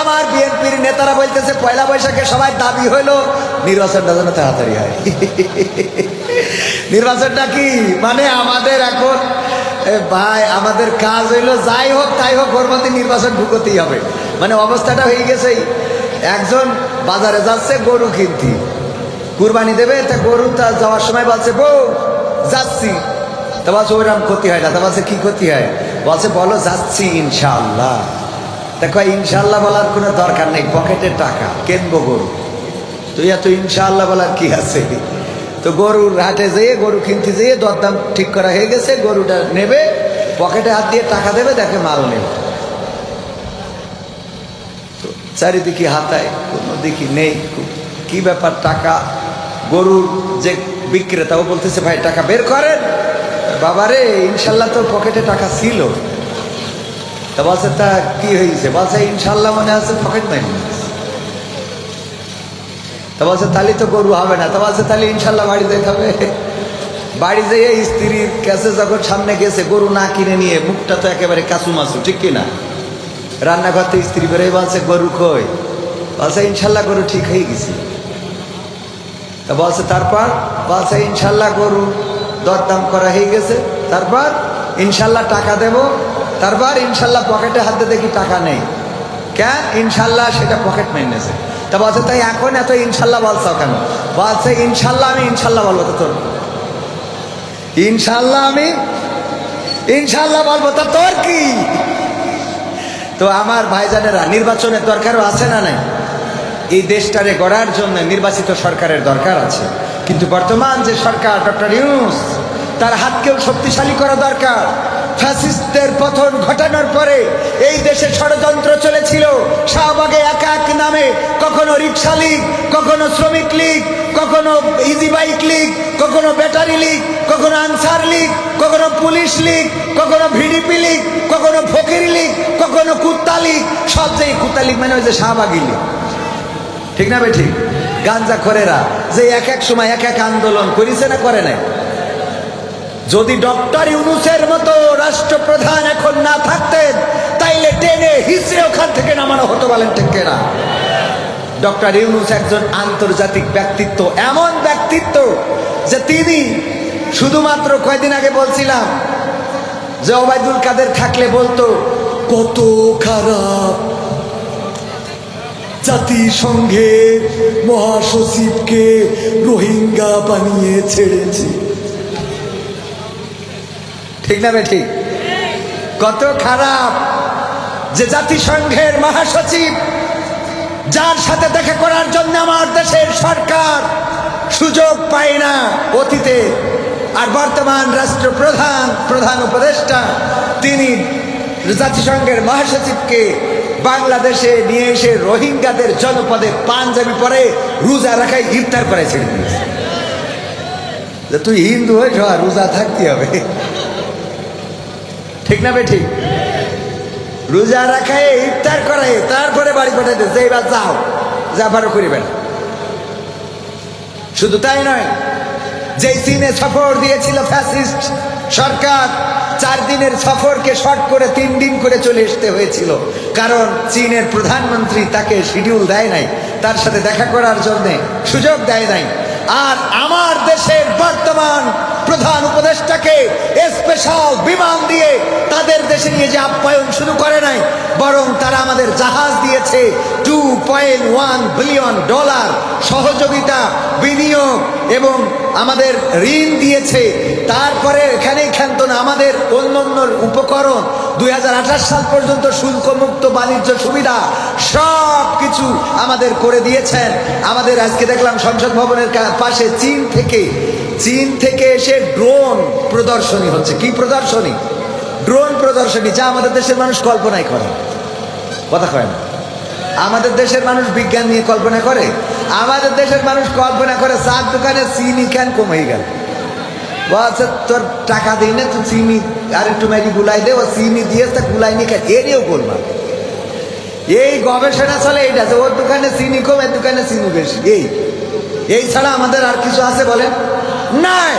আমার বিএনপির নেতারা বলতেছে পয়লা বৈশাখে সবাই দাবি হইলো নির্বাচনটা যেন তাড়াতাড়ি হয়। নির্বাচনটা কি মানে আমাদের এখন ভাই আমাদের কাজ হইলো যাই হোক তাই হোক ওর মধ্যে নির্বাচন ঢুকতেই হবে। মানে অবস্থাটা হয়ে গেছে, একজন বাজারে যাচ্ছে গরু কিনতে, কুরবানি দেবে, তা গরু তার যাওয়ার সময় বলছে বউ যাচ্ছি, তা বলছে ওইরকম ক্ষতি হয় না, তা বলছে কি ক্ষতি হয়, বলছে বলো যাচ্ছি ইনশাআল্লাহ। দেখো ইনশাআল্লাহ বলার কোনো দরকার নেই, পকেটের টাকা কিনবো গরু, তুই এত ইনশাআল্লাহ বলার কি আছে। তো গরুর হাটে যেয়ে গরু কিনতে যেয়ে দরদাম ঠিক করা হয়ে গেছে, গরুটা নেবে, পকেটে হাত দিয়ে টাকা দেবে, দেখে মাল নেবে, তো চারিদিকে হাতায় কোনো দিকে নেই, কি ব্যাপার টাকা। গরুর যে বিক্রেতা ও বলতেছে ভাই টাকা বের করেন, বাবারে ইনশাল্লাহ তো পকেটে টাকা ছিল। তা বলছে তা কি হয়েছে, বলছে ইনশাল্লাহ মনে আছে পকেট মাইনি। তা বলছে তাহলে তো গরু হবে না, তা বলছে তাহলে ইনশাল্লাহ বাড়ি যেতে হবে। বাড়ি যেয়ে স্ত্রীর কাছে যখন সামনে গেছে, গরু না কিনে নিয়ে, মুখটা তো একেবারে কাচুমাচু, ঠিক কিনা, রান্নাঘর থেকে স্ত্রী বেরোয় বলছে গরু কই, বলছে ইনশাল্লাহ গরু ঠিক হয়ে গেছে। তা বলছে তারপর, বলছে ইনশাল্লাহ গরু দরদাম করা হয়ে গেছে, তারপর ইনশাল্লাহ টাকা দেব, তারপর ইনশাল্লাহ পকেটে হাতে দেখি টাকা নেই, কেন ইনশাল্লাহ সেটা পকেট মেনেছে। তা বলছে তাই এখন এত ইনশাল্লাহ বলছো কেন, বলছে ইনশাল্লাহ আমি ইনশাল্লাহ বলবো, তো তোর ইনশাল্লাহ আমি ইনশাল্লাহ বলবো, তা তোর কি। তো আমার ভাইজানেরা, নির্বাচনের দরকারও আছে না নাই? এই দেশটারে গড়ার জন্য নির্বাচিত সরকারের দরকার আছে, কিন্তু বর্তমান যে সরকার ডক্টর ইউনূস, তার হাতকেও শক্তিশালী করা দরকার। ফ্যাসিস্টদের পতন ঘটানোর পরে এই দেশে ষড়যন্ত্র চলেছিল, শাহবাগে এক এক নামে, কখনো রিক্সা লীগ, কখনো শ্রমিক লীগ, কখনো ইজি বাইক লীগ, কখনো ব্যাটারি লীগ, কখনো আনসার লীগ, কখনো পুলিশ লীগ, কখনো ভিডিপি লীগ, কখনো ফকির লীগ, কখনো কুত্তা লীগ। সব যে কুত্তা লীগ মানে ওই যে শাহবাগী লীগ, ঠিক না ভাই ঠিক? গাঞ্জা খোরেরা যে এক এক সময় এক এক আন্দোলন করেছে না করে নাই। যদি ডক্টর ইউনূসের মতো রাষ্ট্রপ্রধান এখন না থাকতেন, তাইলে টেনে হিসড়ে ওখান থেকে নামানো হতো, বলেন ঠিক না? ডক্টর ইউনূস একজন আন্তর্জাতিক ব্যক্তিত্ব, এমন ব্যক্তিত্ব যে তিনি শুধুমাত্র কয়দিন আগে বলছিলাম যে ওবায়দুল কাদের থাকলে বলতো কত খারাপ জাতিসংঘের মহাসচিবকে রোহিঙ্গা বানিয়ে ছেড়েছে, ঠিক না বে ঠিক? কত খারাপ যে জাতিসংঘের মহাসচিব, যার সাথে দেখা করার জন্য আমার দেশের সরকার সুযোগ পায় না অতীতে, আর বর্তমান রাষ্ট্রপ্রধান, প্রধান উপদেষ্টা, তিনি জাতিসংঘের মহাসচিবকে বাংলাদেশে নিয়ে এসে রোহিঙ্গাদের জনপদে পাঞ্জাবি পরে রোজা রাখায় ইফতার করেছিলেন। তুই হিন্দু হয়ে রোজা থাকতে হবে, ঠিক না বে ঠিক? রোজা রাখায় ইফতার করায় তারপরে বাড়ি পাঠাইতে, যে এবার যাও যাবারও করিবেন। শুধু তাই নয়, যে চীনে সফর দিয়েছিল ফ্যাসিস্ট সরকার, 4 দিনের সফরকে শর্ট করে 3 দিন করে চলে আসতে হয়েছিল, কারণ চীনের প্রধানমন্ত্রী তাকে শিডিউল দেয় নাই, তার সাথে দেখা করার জন্য সুযোগ দেয় নাই। আর আমার দেশের বর্তমান প্রধান উপদেষ্টাকে স্পেশাল বিমান দিয়ে তাদের দেশে নিয়ে যে আপ্যায়ন শুরু করে নাই, বরং তারা আমাদের জাহাজ দিয়েছে, $2.1 বিলিয়ন সহযোগিতা, বিনিয়োগ এবং আমাদের ঋণ দিয়েছে। তারপরে এখানেই ক্ষান্ত না, আমাদের অন্যান্য উপকরণ 2028 সাল পর্যন্ত শুল্কমুক্ত বাণিজ্য সুবিধা সব কিছু আমাদের করে দিয়েছেন। আমাদের আজকে দেখলাম সংসদ ভবনের পাশে চীন থেকে এসে ড্রোন প্রদর্শনী হচ্ছে। কি প্রদর্শনী? ড্রোন প্রদর্শনী, যা আমাদের দেশের মানুষ কল্পনাই করে, কথা কয় না। আমাদের দেশের মানুষ বিজ্ঞান নিয়ে কল্পনা করে, আমাদের দেশের মানুষ কল্পনা করে চার দোকানে চিনি কেন কমে গেল, বলছে তোর টাকা দিই না, তো চিনি আর একটু মেরি গুলাই দে, ও চিনি দিয়ে তা গুলাই নি খায়, এরিও গোলমাল। এই গবেষণা চলে এইটা, যে ওর দোকানে চিনি কম, এর দোকানে চিনি বেশি। এই ছাড়া আমাদের আর কিছু আছে বলেন? নাই,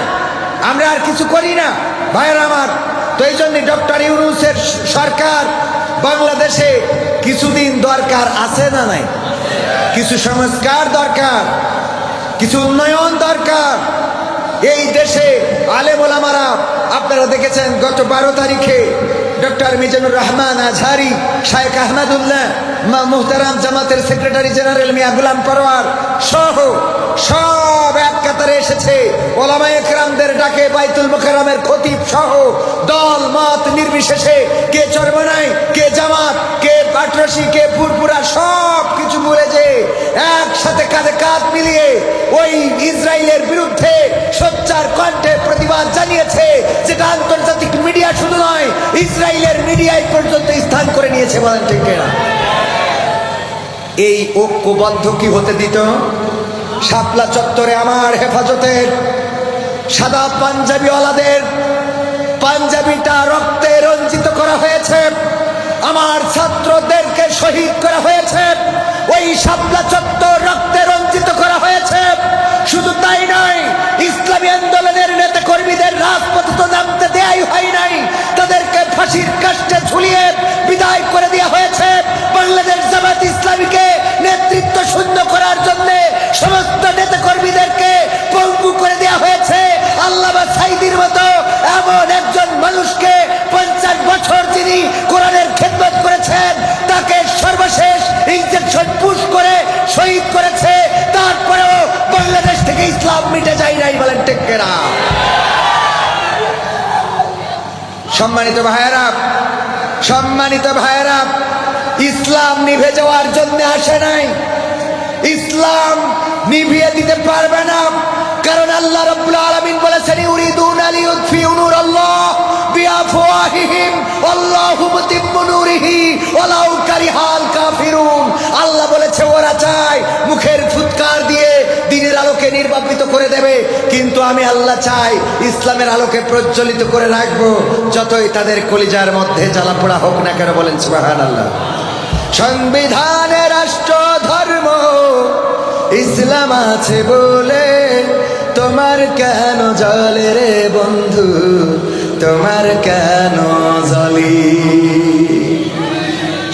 আমরা আর কিছু করি না ভাইয়ের আমার। তো এই জন্য ডক্টর ইউনূসের সরকার বাংলাদেশে কিছুদিন দরকার আছে না নাই? কিছু সংস্কার দরকার, কিছু উন্নয়ন দরকার। এই দেশে আলেম ওলামারা, আপনারা দেখেছেন গত 12 তারিখে ডক্টর মিজানুর রহমান আজহারি, শায়েখ আহমদুল্লাহ, মুহতারাম জামাতের সেক্রেটারি জেনারেল মিয়া গোলাম পরওয়ার সহ সব এক কাতারে এসেছে। ওলামায়ে কেরামদের ডাকে বাইতুল মুকাররমের খতিব সহ দল মত নির্বিশেষে, কে চরমনাই, কে জামাত, কে পাটরশি, কে ফুরপুরা, সব কিছু ভুলে যে একসাথে কাঁধে কাঁধ মিলিয়ে ওই ইসরায়েলের বিরুদ্ধে সোচ্চার কণ্ঠে প্রতিবাদ জানিয়েছে, যেটা আন্তর্জাতিক মিডিয়া শুধু নয়, ইসরায়েলের মিডিয়ায় পর্যন্ত স্থান করে নিয়েছে। বলেন ঠিক কিনা? এই ঐক্যবদ্ধ কি হতে দিত? শাপলা চত্বরে আমার হেফাজতের সাদা পাঞ্জাবিওয়ালাদের পাঞ্জাবিটা রক্তে রঞ্জিত করা হয়েছে, আমার ছাত্রদেরকে শহীদ করা হয়েছে, ওই শাপলা চত্বর রক্তে রঞ্জিত করা হয়েছে। শুধু তাই নয়, ইসলামী আন্দোলনের নেতা কর্মীদের রাজপথে তো নামতে দেয়াই হয় নাই, তাদেরকে ফাঁসির কাস্টে ঝুলিয়ে বিদায় করে দেওয়া হয়েছে। বাংলাদেশ জামাত ইসলামীকে নেতৃত্ব শূন্য করার জন্য সমস্ত নেতা কর্মীদেরকে পঙ্গু করে দেওয়া হয়েছে। আল্লামা সাঈদীর মতো এমন একজন মানুষকে 50 বছর যিনি কোরআনের খেদমত করেছেন, তাকে সর্বশেষ ইনজেকশন পুশ করে শহীদ করেছে। তারপরেও বাংলাদেশ থেকে ইসলাম মিটে যায় নাই। বলেন ঠিক কিনা? সম্মানিত ভাইয়েরা, সম্মানিত ভাইয়েরা, ইসলাম নিভে যাওয়ার জন্য আসে নাই, ইসলাম নিভিয়ে দিতে পারবে না। কারণ আল্লাহ রাব্বুল আলামিন বলেছেন, ইউরিদুনা লিইউতফিউ নূরাল্লাহ বিআফওয়াহিহিম আল্লাহু মুতিম্মু নূরিহি ওয়ালাউ কারিহাল কাফিরুন। আল্লাহ বলেছে ওরা চায় মুখের ফুৎকার দিয়ে দ্বীনের আলোকে নির্বাপিত করে দেবে, কিন্তু আমি আল্লাহ চাই ইসলামের আলোকে প্রজ্বলিত করে রাখবো, যতই তাদের কলিজার মধ্যে জ্বালাপোড়া হোক না কেন। বলেন সুবহানাল্লাহ। সংবিধানে রাষ্ট্র ধর্ম ইসলাম আছে বলে তোমার কেন জ্বলে রে বন্ধু, তোমার কেন জ্বলি?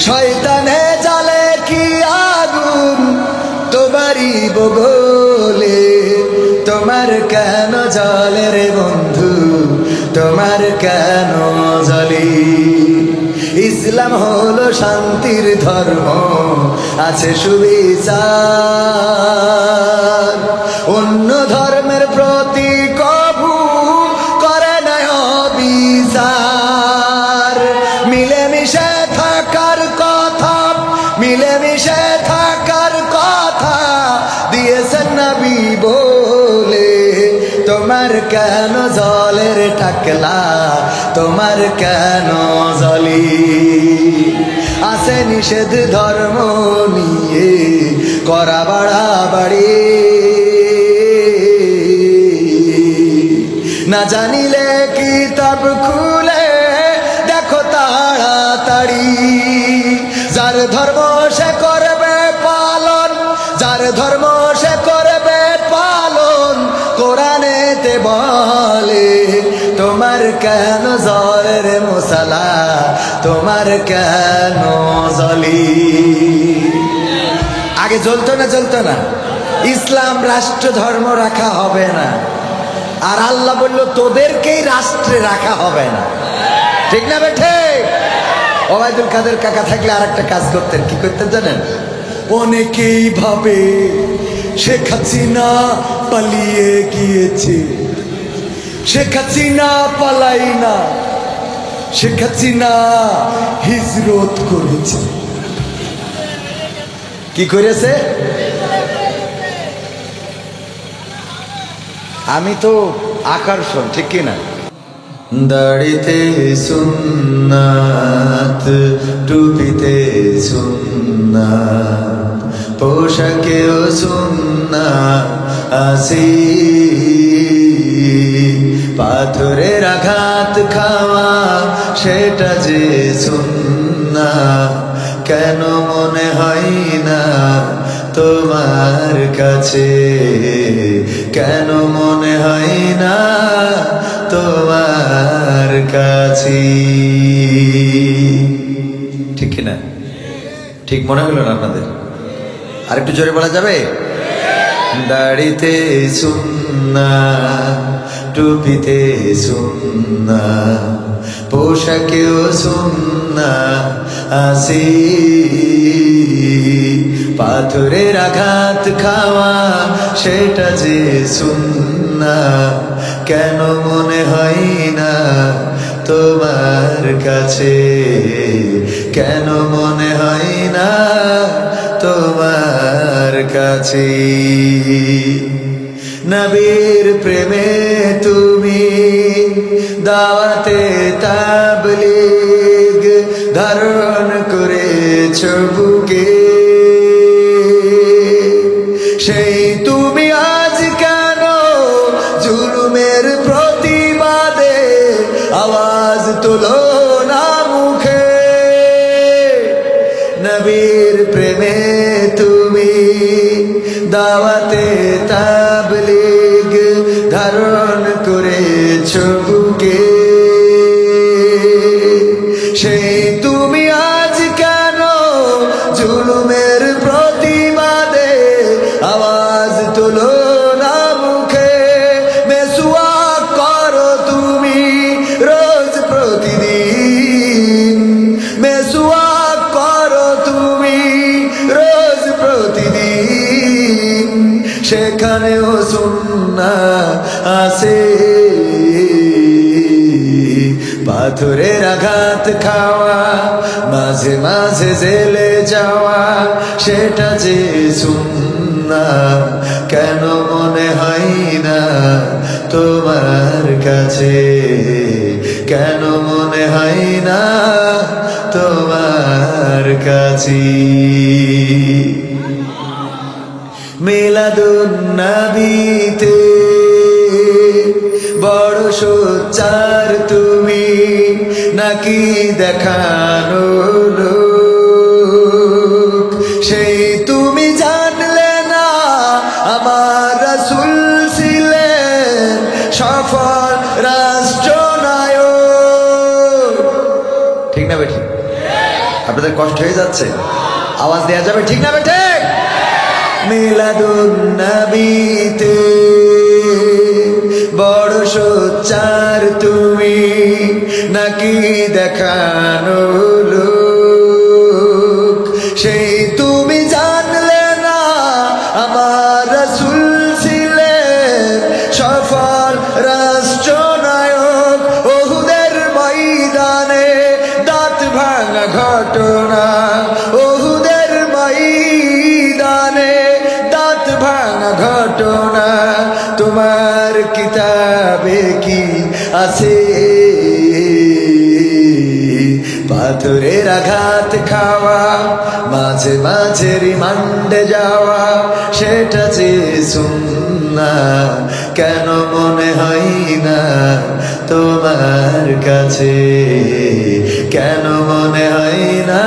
শয়তানে জ্বলে কি আগুন তোমারই বগলে, তোমার কেন জ্বলে রে বন্ধু, তোমার কেন জ্বলি? ইসলাম হলো শান্তির ধর্ম, আছে সুবিচার, অন্য ধর্মের প্রতি কভু করে না অবিচার। মিলেমিশে থাকার কথা, মিলেমিশে থাকার কথা দিয়েছেন নবী বলে, তোমার কেন জলের টাকলা, তোমার কেন জলি? আছে নিষেধ ধর্ম নিয়ে করা বাড়াবাড়ি, না জানিলে কিতাব খুলে দেখো তাড়াতাড়ি। যার ধর্ম সে করবে পালন, যার ধর্ম সে করবে পালন, কোরআনেতে বলে তোমার কেন জ্বলে রে মুসালা, তোমার কেন জ্বলি? আগে জ্বলতো না, জ্বলতো না। ইসলাম রাষ্ট্র ধর্ম রাখা হবে না, আর আল্লাহ বলল তোদেরকেই রাষ্ট্রে রাখা হবে না। ঠিক না বেঠে? ওবায়দুল কাদের কাকা থাকলে আর একটা কাজ করতেন। কি করতেন জানেন? অনেকেই ভাবে শেখ হাসিনা পালিয়ে গিয়েছে, শেখ হাসিনা পালাই না, শেখ হাসিনা হিজরত করেছে। কি করেছে? আমি তো আকর্ষণ, ঠিক কিনা? দাড়িতে সুন্নাত, টুপিতে সুন্নাত, পোশাকেও সুন্নাত আসি, পাথরের আঘাত খাওয়া সেটা যে সুন্নাত, কেন মনে হয় না তোমার কাছে, কেন মনে হয় না তোমার কাছে? ঠিক না? ঠিক মনে হলো না আপনাদের? আর একটু জোরে বলা যাবে? দাড়িতে সুন্নাহ, টুপিতে সুন্নাহ, পোশাকেও সুন্নাহ আসি, পাথরের আঘাত খাওয়া সেটা যে সুন্নাহ, কেন মনে হয় না তোমার কাছে, কেন মনে হয় না তোমার কাছে? নবীর প্রেমে তুমি দাওয়াতে তাবলীগ ধারণ করেছ বুকে, সেই তুমি আজ কেন জুলুমের প্রতিবাদে আওয়াজ তোলো না মুখে? নবীর প্রেমে তুমি দাওয়াতে তাবলীগ ধারণ করেছ বুকে, সেই তুমি আজ কেন জুলুমের প্রতিবাদে আওয়াজ তোলো না মুখে? মেসওয়াক করো তুমি রোজ প্রতিদিন, মেসওয়াক করো তুমি রোজ প্রতিদিন, সেখানেও সুন্নাহ আছে। পাথরের আঘাত খাওয়া, মাঝে মাঝে জেলে যাওয়া, সেটা যে সুন্নাহ, কেন মনে হয় না তোমার কাছে, কেন মনে হয় না তোমার কাছে? মিলাদুন নবীতে বড় সোচ্চার তুমি, নাকি দেখানো লোক? সেই তুমি জানলে না আমার রাসূল ছিলেন সফল রাষ্ট্রনায়ক। ঠিক না বেঠিক? আপনাদের কষ্ট হয়ে যাচ্ছে? আওয়াজ দেয়া যাবে ঠিক না বেঠিক? মিলাদুন নবীতে বড় সোচ্চার তুমি, নাকি দেখানো লোক? সেই তুমি জানলে না আমার রাসূল ছিলেন সফল রাষ্ট্রনায়ক। ওহুদের ময়দানে দাঁত ভাঙা ঘটনা, ওহুদের ময়দানে দাঁত ভাঙা ঘটনা, তোমার কিতাবে কি আছে? পাথরের আঘাত খাওয়া, মাঝে মাঝে রিমান্ডে যাওয়া, সেটা যে সুন্নাহ, কেন মনে হয় না তোমার কাছে, কেন মনে হয় না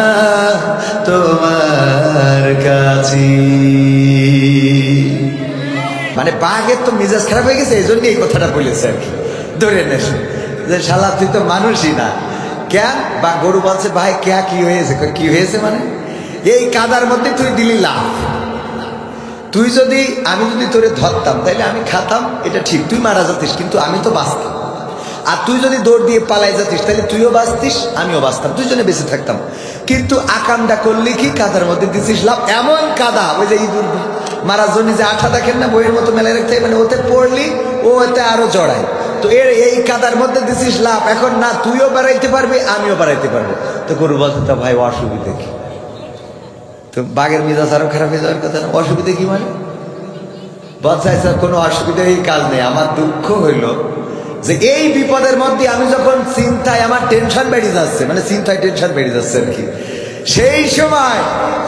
তোমার কাছে? মানে বাঘের তো মেজাজ খারাপ হয়ে গেছে, এই জন্য এই কথাটা বলেছে আর কি। ধরে নেন যে শালা তুই তো মানুষই না। কেন? বা গরু বলছে ভাই কে কি হয়েছে? কি হয়েছে মানে এই কাদার মধ্যে তুই দিলি লাভ। তুই যদি, আমি যদি তোরে ধরতাম তাইলে আমি খাতাম, এটা ঠিক, তুই মারা যাতিস, কিন্তু আমি তো বাঁচতাম। আর তুই যদি দৌড় দিয়ে পালাই যাতিস তাহলে তুইও বাঁচতিস, আমিও বাঁচতাম, দুজনে বেঁচে থাকতাম। কিন্তু আকামটা করলি কি, কাদার মধ্যে দিছিস লাভ। এমন কাদা, ওই যে ইঁদুর মারার জন্য যে আঠা দেখেন না বইয়ের মতো মেলায় রাখতে, মানে ওতে পড়লি ও ওতে আরো জড়ায়, তো এই কাদার মধ্যে দিছিস লাভ। এখন না তুইও বেড়াইতে পারবি, আমিও বেড়াইতে পারবো। তো গরু বলতে তো ভাই অসুবিধা কি? তো বাঘের মেজাজ আরো খারাপ হয়ে যাওয়ার কথা না। অসুবিধা কি মানে? বলছে কোনো অসুবিধাই কাজ নেই। আমার দুঃখ হইল যে এই বিপদের মধ্যে আমি যখন চিন্তায় আমার টেনশন বেড়ে যাচ্ছে, মানে চিন্তায় টেনশন বেড়ে যাচ্ছে আর কি, সেই সময়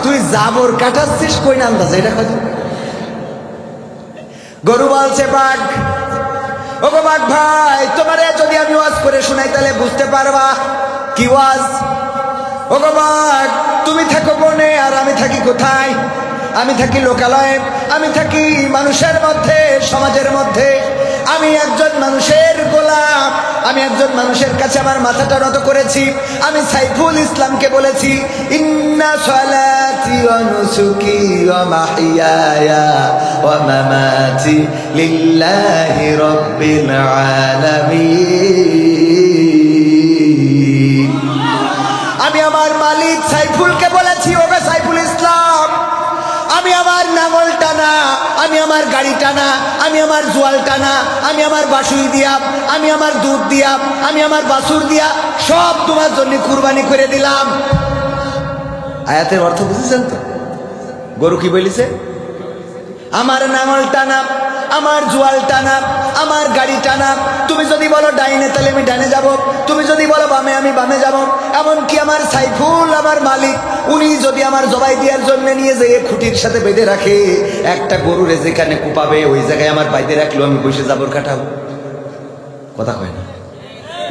তুই জাবর কাটাচ্ছিস কই না আন্দাজ? এটা কথা। গরু বলছে বাঘ, ও গো বাঘ ভাই, তোমারে যদি আমি ওয়াজ করে শোনাই তাহলে বুঝতে পারবা কি ওয়াজ। ও গো বাঘ, তুমি থাকো বনে আর আমি থাকি কোথায়? আমি থাকি লোকালয়ে, আমি থাকি মানুষের মধ্যে, সমাজের মধ্যে। আমি একজন মানুষের গোলাম, আমি একজন মানুষের কাছে আমার মাথাটা নত করেছি। আমি সাইফুল ইসলামকে বলেছি, ইন্না সালাতি ওয়া নুসুকি ওয়া মাহইয়ায়া ওয়া মামাতি লিল্লাহি রাব্বিল আলামিন। আমি আমার মালিক সাইফুলকে বলেছি, ওগো সাইফুল ইসলাম, আমি আমার নাঙল টানা, আমি আমার গাড়ি টানা, আমি আমার জোয়াল টানা, আমি আমার বাসুই দিয়া, আমি আমার দুধ দিয়া, আমি আমার বাছুর দিয়া সব তোমার জন্য কুরবানি করে দিলাম। আয়াতের অর্থ বুঝেছেন তো? গরু কি বলিছে? আমার নাঙল টানা, আমার জোয়াল টানা, আমার গাড়ি টানা। তুমি যদি বলো ডাইনে তাহলে আমি ডাইনে যাব, তুমি যদি বলো বামে আমি বামে যাব। এমনকি আমার সাইফুল আমার মালিক, উনি যদি আমার জবাই দেওয়ার জন্য নিয়ে যেয়ে খুঁটির সাথে বেঁধে রাখে, একটা গরুরে যেখানে কুপাবে ওই জায়গায় আমার বাইতে রাখলো, আমি বসে জাবর কাটাবো। কথা কয় না?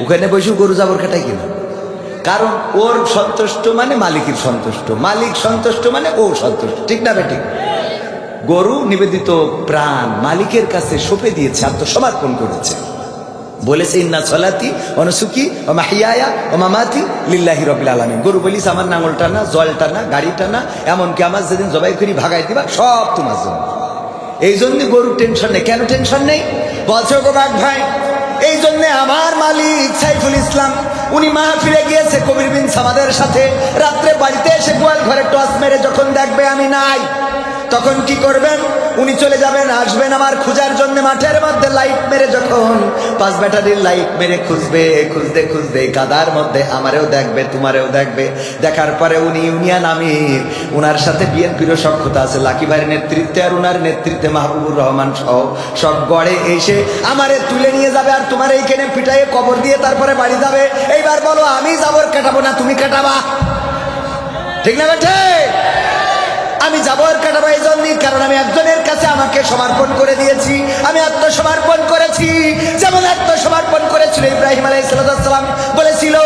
ওখানে বসে গরু জাবর কাটাই কিনা? কারণ ওর সন্তুষ্ট মানে মালিকের সন্তুষ্ট, মালিক সন্তুষ্ট মানে ও সন্তুষ্ট, ঠিক না বেটি? গরু নিবেদিত প্রাণ মালিকের কাছে সঁপে দিয়েছে, আত্মসমর্পণ করেছে। বলেছে ইন্না সলাতি ওয়া নুসুকি ওয়া মাহইয়ায়া ওয়া মামাতি লিল্লাহি রাব্বিল আলামিন। গরু বলিস আমার নাঙল টানা, জল টানা, গাড়ি টানা, এমনকি আমার যেদিন জবাই করি ভাগাই দিবা সব তোমার জন্য। এই জন্য গরুর টেনশন নেই। কেন টেনশন নেই? বলছো গো বাঘ ভাই, এই জন্য আমার মালিক সাইফুল ইসলাম উনি মাহফিলে গিয়েছে কবির বিন সামাদের সাথে। রাত্রে বাড়িতে এসে গোয়াল ঘরে টস মেরে যখন দেখবে আমি নাই, তখন কি করবেন? উনি চলে যাবেন, আসবেন আমার খোঁজার জন্য মাঠের মধ্যে লাইট মেরে, যখন 5 ব্যাটারির লাইট মেরে খুঁজবে, খুঁজতে খুঁজতে কাদার মধ্যে আমারেও দেখবে, তোমারেও দেখবে। দেখার পরে উনি ইউনিয়ন আমির, উনার সাথে বিএনপিরও সক্ষতা আছে, লাকি ভাইয়ের নেতৃত্বে আর উনার নেতৃত্বে মাহবুবুর রহমান সহ সব গড়ে এসে আমারে তুলে নিয়ে যাবে, আর তোমার এইখানে পিটাইয়ে কবর দিয়ে তারপরে বাড়ি যাবে। এইবার বলো আমি জাবর কাটাবো না তুমি কাটাবা? ঠিক না বেঠে? আমি জাবর কাটাবো এই জন্যই, কারণ আমি একজনের কাছে আমাকে সমর্পণ করে দিয়েছি, আমি আত্মসমর্পণ করেছি। যেমন আত্মসমর্পণ করেছিল ইব্রাহিম আলাইহিস সালাম, বলেছিল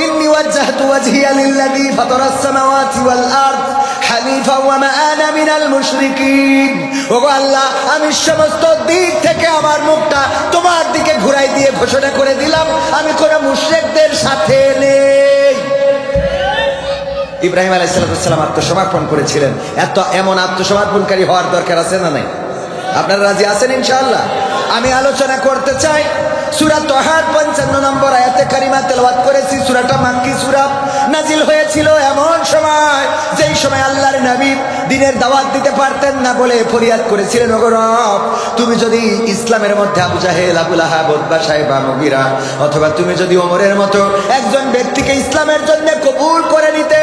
ইন্নী ওয়াজ্জাহতু ওয়াজহিয়া লিল্লাযী ফাতারাস সামাওয়াতি ওয়াল আরদ হানিফা ওয়া মা আনা মিনাল মুশরিকিন। ওগো আল্লাহ, আমি সমস্ত দিক থেকে আমার মুখটা তোমার দিকে ঘুরাই দিয়ে ঘোষণা করে দিলাম আমি কোন মুশরিকদের সাথে নেই। ইব্রাহিম আলাইহিস সালাম আত্মসমর্পণ করেছিলেন। এমন আত্মসমর্পণকারী হওয়ার দরকার আছে না নাই? আপনারা রাজি আছেন ইনশাআল্লাহ? আমি আলোচনা করতে চাই সূরা তাহার 55 নম্বর আয়াতে কারিমা তেলাওয়াত করেছি। সূরাটা মাক্কি সূরা, নাজিল হয়েছিল এমন সময় যেই সময় আল্লাহর নবী দ্বীনের দাওয়াত দিতে পারতেন না বলে ফরিয়াদ করেছিলেন, ওগো রব, তুমি যদি ইসলামের মধ্যে আবু জাহেল, আবু লাহাব, উতবা, সাইবা, মুগিরা, অথবা তুমি যদি ওমরের মতো একজন ব্যক্তিকে ইসলামের জন্য কবুল করে নিতে,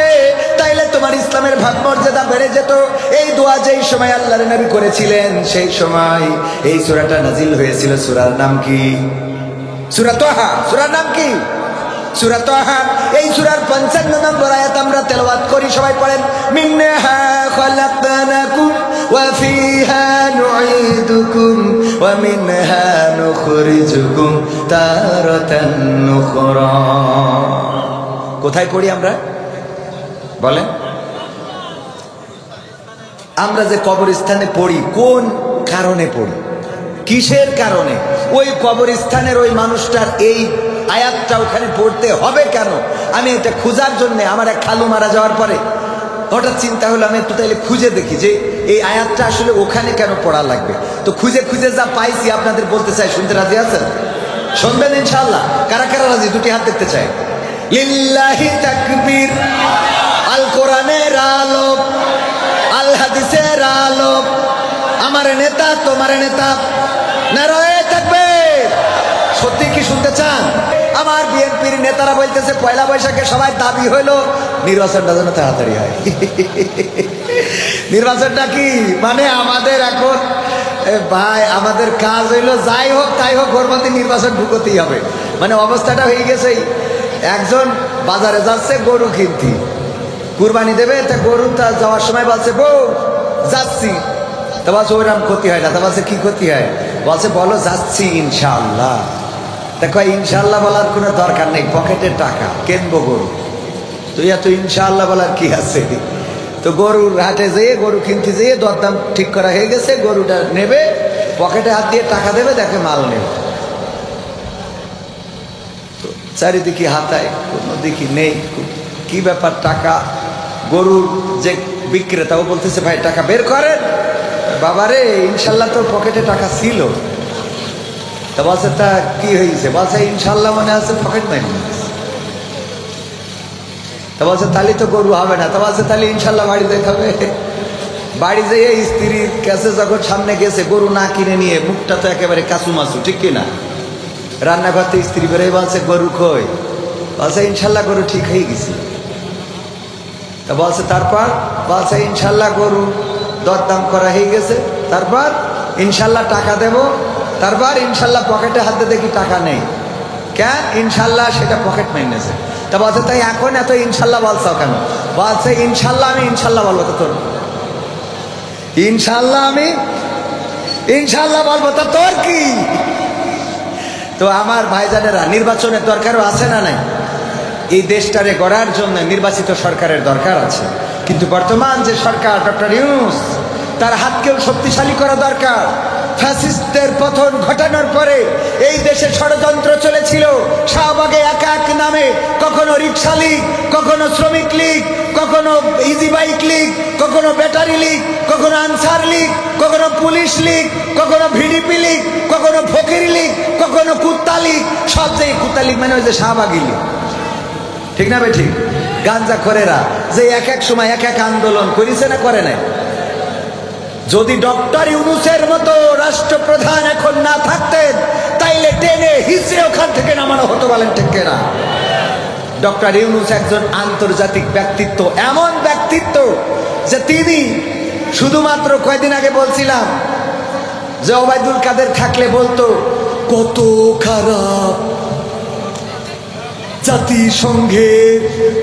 তাইলে তোমার ইসলামের ভাগ মর্যাদা বেড়ে যেত। এই দোয়া যেই সময় আল্লাহর নবী করেছিলেন সেই সময় এই সূরাটা নাজিল হয়েছিল। সূরার নাম কি? সূরা তাহা। সূরার নাম কি? সূরা তাহা। এই সূরার 55 নম্বর আয়াত আমরা তেলাওয়াত করি, সবাই পড়েন। মিনহা খালাকনাকুম ওয়া ফিহা নুঈদুকুম ওয়া মিনহা নুখরিজুকুম তারাতান নুখরা। কোথায় পড়ি আমরা বলেন? আমরা যে কবরস্থানে পড়ি কোন কারণে পড়ি? কিসের কারণে? ওই কবরস্থানের ওই মানুষটার এই আয়াতটা ওখানে পড়তে হবে কেন? আমি এটা খোঁজার জন্য, আমার এক খালু মারা যাওয়ার পরে হঠাৎ চিন্তা হলো আমি একটু তাইলে খুঁজে দেখি যে এই আয়াতটা আসলে ওখানে কেন পড়া লাগবে। তো খুঁজে খুঁজে যা পাইছি আপনাদের বলতে চাই, শুনতে রাজি আছেন? শুনবেন ইনশাআল্লাহ? কারা কারা রাজি? দুটি হাত দেখতে চাই। লিল্লাহি তাকবীর। আল কোরআনের আলো, আল হাদিসের আলো, আমার নেতা তোমার নেতা, নারায়ে তাকবীর। সত্যি কি শুনতে চান? আমার বিএনপির নেতারা বলতেছে পয়লা বৈশাখে সবাই দাবি হইলো নির্বাচনটা যেন তাড়াতাড়ি হয়। নির্বাচনটা কি মানে আমাদের এখন ভাই আমাদের কাজ হইলো যাই হোক তাই হোক ওর মধ্যে নির্বাচন ঢুকতেই হবে। মানে অবস্থাটা হয়ে গেছে, একজন বাজারে যাচ্ছে গরু কিনতে, কুরবানি দেবে, তা গরু তা যাওয়ার সময় বলছে বউ যাচ্ছি, তা বলছে ওইরকম ক্ষতি হয় না। তা বলছে কি ক্ষতি হয়? বলছে বলো যাচ্ছি ইনশাআল্লাহ। দেখো ইনশাআল্লাহ বলার কোনো দরকার নেই, পকেটের টাকা কিনবো গরু, তো এত ইনশাআল্লাহ বলার কি আছে? তো গরুর হাটে যেয়ে গরু কিনতে যেয়ে দরদাম ঠিক করা হয়ে গেছে, গরুটা নেবে, পকেটে হাত দিয়ে টাকা দেবে, দেখে মাল নেই। তো চারিদিকে হাতায়, কোনো দিকে নেই। কি ব্যাপার, টাকা? গরুর যে বিক্রেতা ও বলতেছে, ভাই টাকা বের করেন। বাবারে, ইনশাল্লাহ তোর পকেটে টাকা ছিল। তা বলছে, তা কি হয়েছে? বলছে ইনশাল্লাহ মনে আছে পকেট মারি। তা বলছে তাহলে তো গরু হবে না। তা বলছে তাহলে ইনশাল্লাহ বাড়ি যেতে হবে। বাড়ি যেয়ে স্ত্রীর কাছে যখন সামনে গেছে, গরু না কিনে নিয়ে, মুখটা তো একেবারে কাচুমাচু, ঠিক কিনা? রান্নাঘর থেকে স্ত্রী বেরোয় বলছে, গরু কই? বলছে ইনশাল্লাহ গরু ঠিক হয়ে গেছে। তা বলছে তারপর? বলছে ইনশাল্লাহ গরু দরদাম করা হয়ে গেছে, তারপর ইনশাল্লাহ টাকা দেব। তারপর ইনশাল্লাহ পকেটে হাতে দেখি টাকা নেই। কেন? ইনশাল্লাহ সেটা পকেট মেনেছে। তা বলছে তাই এখন এত ইনশাল্লাহ বলছো কেন? বলছে ইনশাল্লাহ আমি ইনশাল্লাহ বলবো। তো তোর ইনশাল্লাহ আমি ইনশাল্লাহ বলবো, তা তোর কি? তো আমার ভাইজানেরা, নির্বাচনের দরকারও আছে না নাই? এই দেশটারে গড়ার জন্য নির্বাচিত সরকারের দরকার আছে। কিন্তু বর্তমান যে সরকার, ডক্টর ইউনূস, তার হাতকেও শক্তিশালী করা দরকার। ফ্যাসিস্টদের পতন ঘটানোর পরে এই দেশে ষড়যন্ত্র চলেছিল। শাহবাগে এক এক নামে, কখনো রিক্সা লীগ, কখনো শ্রমিক লীগ, কখনো ইজি বাইক লীগ, কখনো ব্যাটারি লীগ, কখনো আনসার লীগ, কখনো পুলিশ লীগ, কখনো ভিডিপি লীগ, কখনো ফকির লীগ, কখনো কুত্তা লীগ। সব যে কুত্তা লীগ মানে ওই যে শাহবাগী লীগ, ঠিক না? ঠিক। গাঞ্জা খোরেরা যে এক এক সময় এক এক আন্দোলন করেছে না করে নাই? যদি ডক্টর ইউনূসের মতো রাষ্ট্রপ্রধান এখন না থাকতেন, তাইলে টেনে হিসে ওখান থেকে নামানো হতো, বলেন ঠিক না? ডক্টর ইউনূস একজন আন্তর্জাতিক ব্যক্তিত্ব, এমন ব্যক্তিত্ব যে তিনি শুধুমাত্র কয়েকদিন আগে বলছিলাম যে ওবায়দুল কাদের থাকলে বলতো কত খারাপ, জাতিসংঘের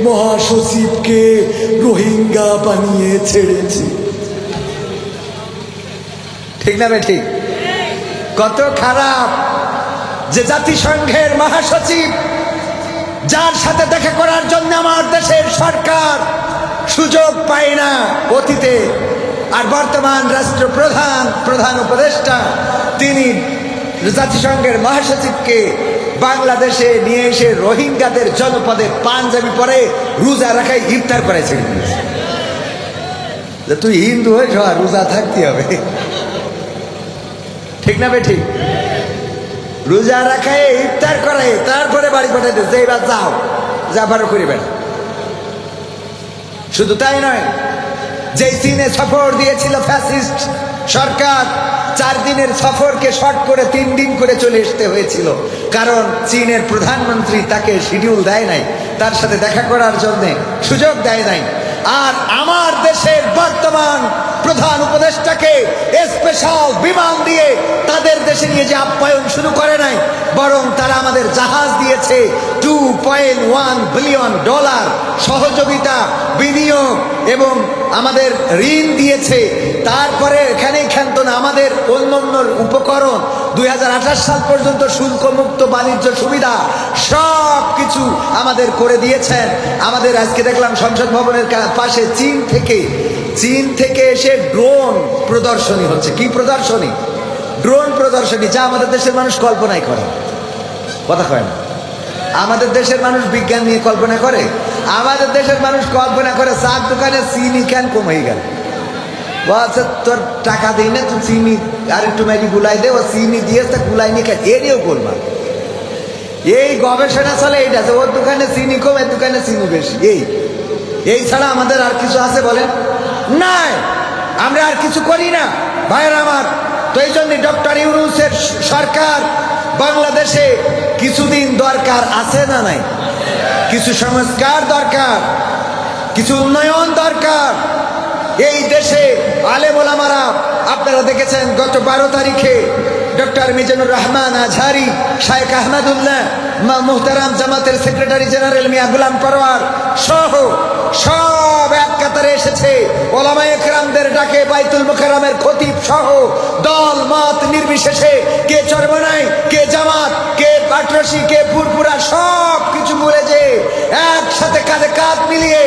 মহাসচিবকে রোহিঙ্গা বানিয়ে ছেড়েছে, ঠিক না? ঠিক। কত খারাপ যে জাতিসংঘের মহাসচিব, যার সাথে দেখা করার জন্য আমার দেশের সরকার সুযোগ পায় না অতীতে, আর বর্তমান রাষ্ট্রপ্রধান, প্রধান উপদেষ্টা, তিনি জাতিসংঘের মহাসচিবকে বাংলাদেশে নিয়ে এসে রোহিঙ্গাদের জনপদে পাঞ্জাবি পরে রোজা রাখায় ইফতার করে ছেড়ে দিয়েছে। তুই হিন্দু হয়ে রোজা থাকতে হবে, ঠিক না? ঠিক। রোজা রাখায় ইফতার করে, তারপরে বাড়ি পাঠাই দিয়েছে, এবার যাও, যাবারও করিবে না। শুধু তাই নয়, যেই চীনে সফর দিয়েছিল ফ্যাসিস্ট সরকার, 4 দিনের সফরকে শর্ট করে 3 দিন করে চলে আসতে হয়েছিল। কারণ চীনের প্রধানমন্ত্রী তাকে শিডিউল দেয় নাই, তার সাথে দেখা করার জন্য সুযোগ দেয় নাই। আর আমার দেশের বর্তমান প্রধান উপদেষ্টাকে স্পেশাল বিমান দিয়ে তাদের দেশে নিয়ে যে আপ্যায়ন শুরু করে নাই, বরং তারা আমাদের জাহাজ দিয়েছে $2.1 বিলিয়ন সহযোগিতা, বিনিয়োগ এবং আমাদের ঋণ দিয়েছে। তারপরে এখানেই ক্ষান্ত না, আমাদের অন্যান্য উপকরণ 2028 সাল পর্যন্ত শুল্কমুক্ত বাণিজ্য সুবিধা সব কিছু আমাদের করে দিয়েছেন। আমাদের আজকে দেখলাম সংসদ ভবনের পাশে চীন থেকে এসে ড্রোন প্রদর্শনী হচ্ছে। কি প্রদর্শনী? ড্রোন প্রদর্শনী, যা আমাদের দেশের মানুষ কল্পনাই করে। কথা কয় না? আমাদের দেশের মানুষ বিজ্ঞান নিয়ে কল্পনা করে? আমাদের দেশের মানুষ কল্পনা করে চার দোকানে চিনি কেন কম হয়ে গেল। বলছে তোর টাকা দিই না, তুই চিনি আর একটু ম্যাগি গুলাই দে, ও চিনি দিয়ে তা গুলাই নিয়ে খাই, এরিও করবা। এই গবেষণা চলে এইটা, যে ওর দোকানে চিনি কম, এর দোকানে চিনি বেশি। এই ছাড়া আমাদের আর কিছু আছে বলেন? নাই, আমরা আর কিছু করি না ভাইয়ের আমার। তো এই জন্য ডক্টর ইউনূসের সরকার বাংলাদেশে কিছুদিন দরকার আছে না নাই? কিছু সংস্কার দরকার, কিছু উন্নয়ন দরকার। এই দেশে আলেম ওলামারা, আপনারা দেখেছেন গত 12 তারিখে ডক্টর মিজানুর রহমান আজহারি, শায়েখ আহমদুল্লাহ, মুহতারাম জামাতের সেক্রেটারি জেনারেল মিয়া গোলাম পরওয়ার সহ সব এক কাতারে এসেছে। ওলামায়ে কেরামদের ডাকে বাইতুল মুকাররমের খতিব সহ দল মত নির্বিশেষে, কে চরমনাই, কে জামাত, কে পাটরশি, কে পুরপুরা, সব কিছু ভুলে যে একসাথে কাঁধে কাঁধ মিলিয়ে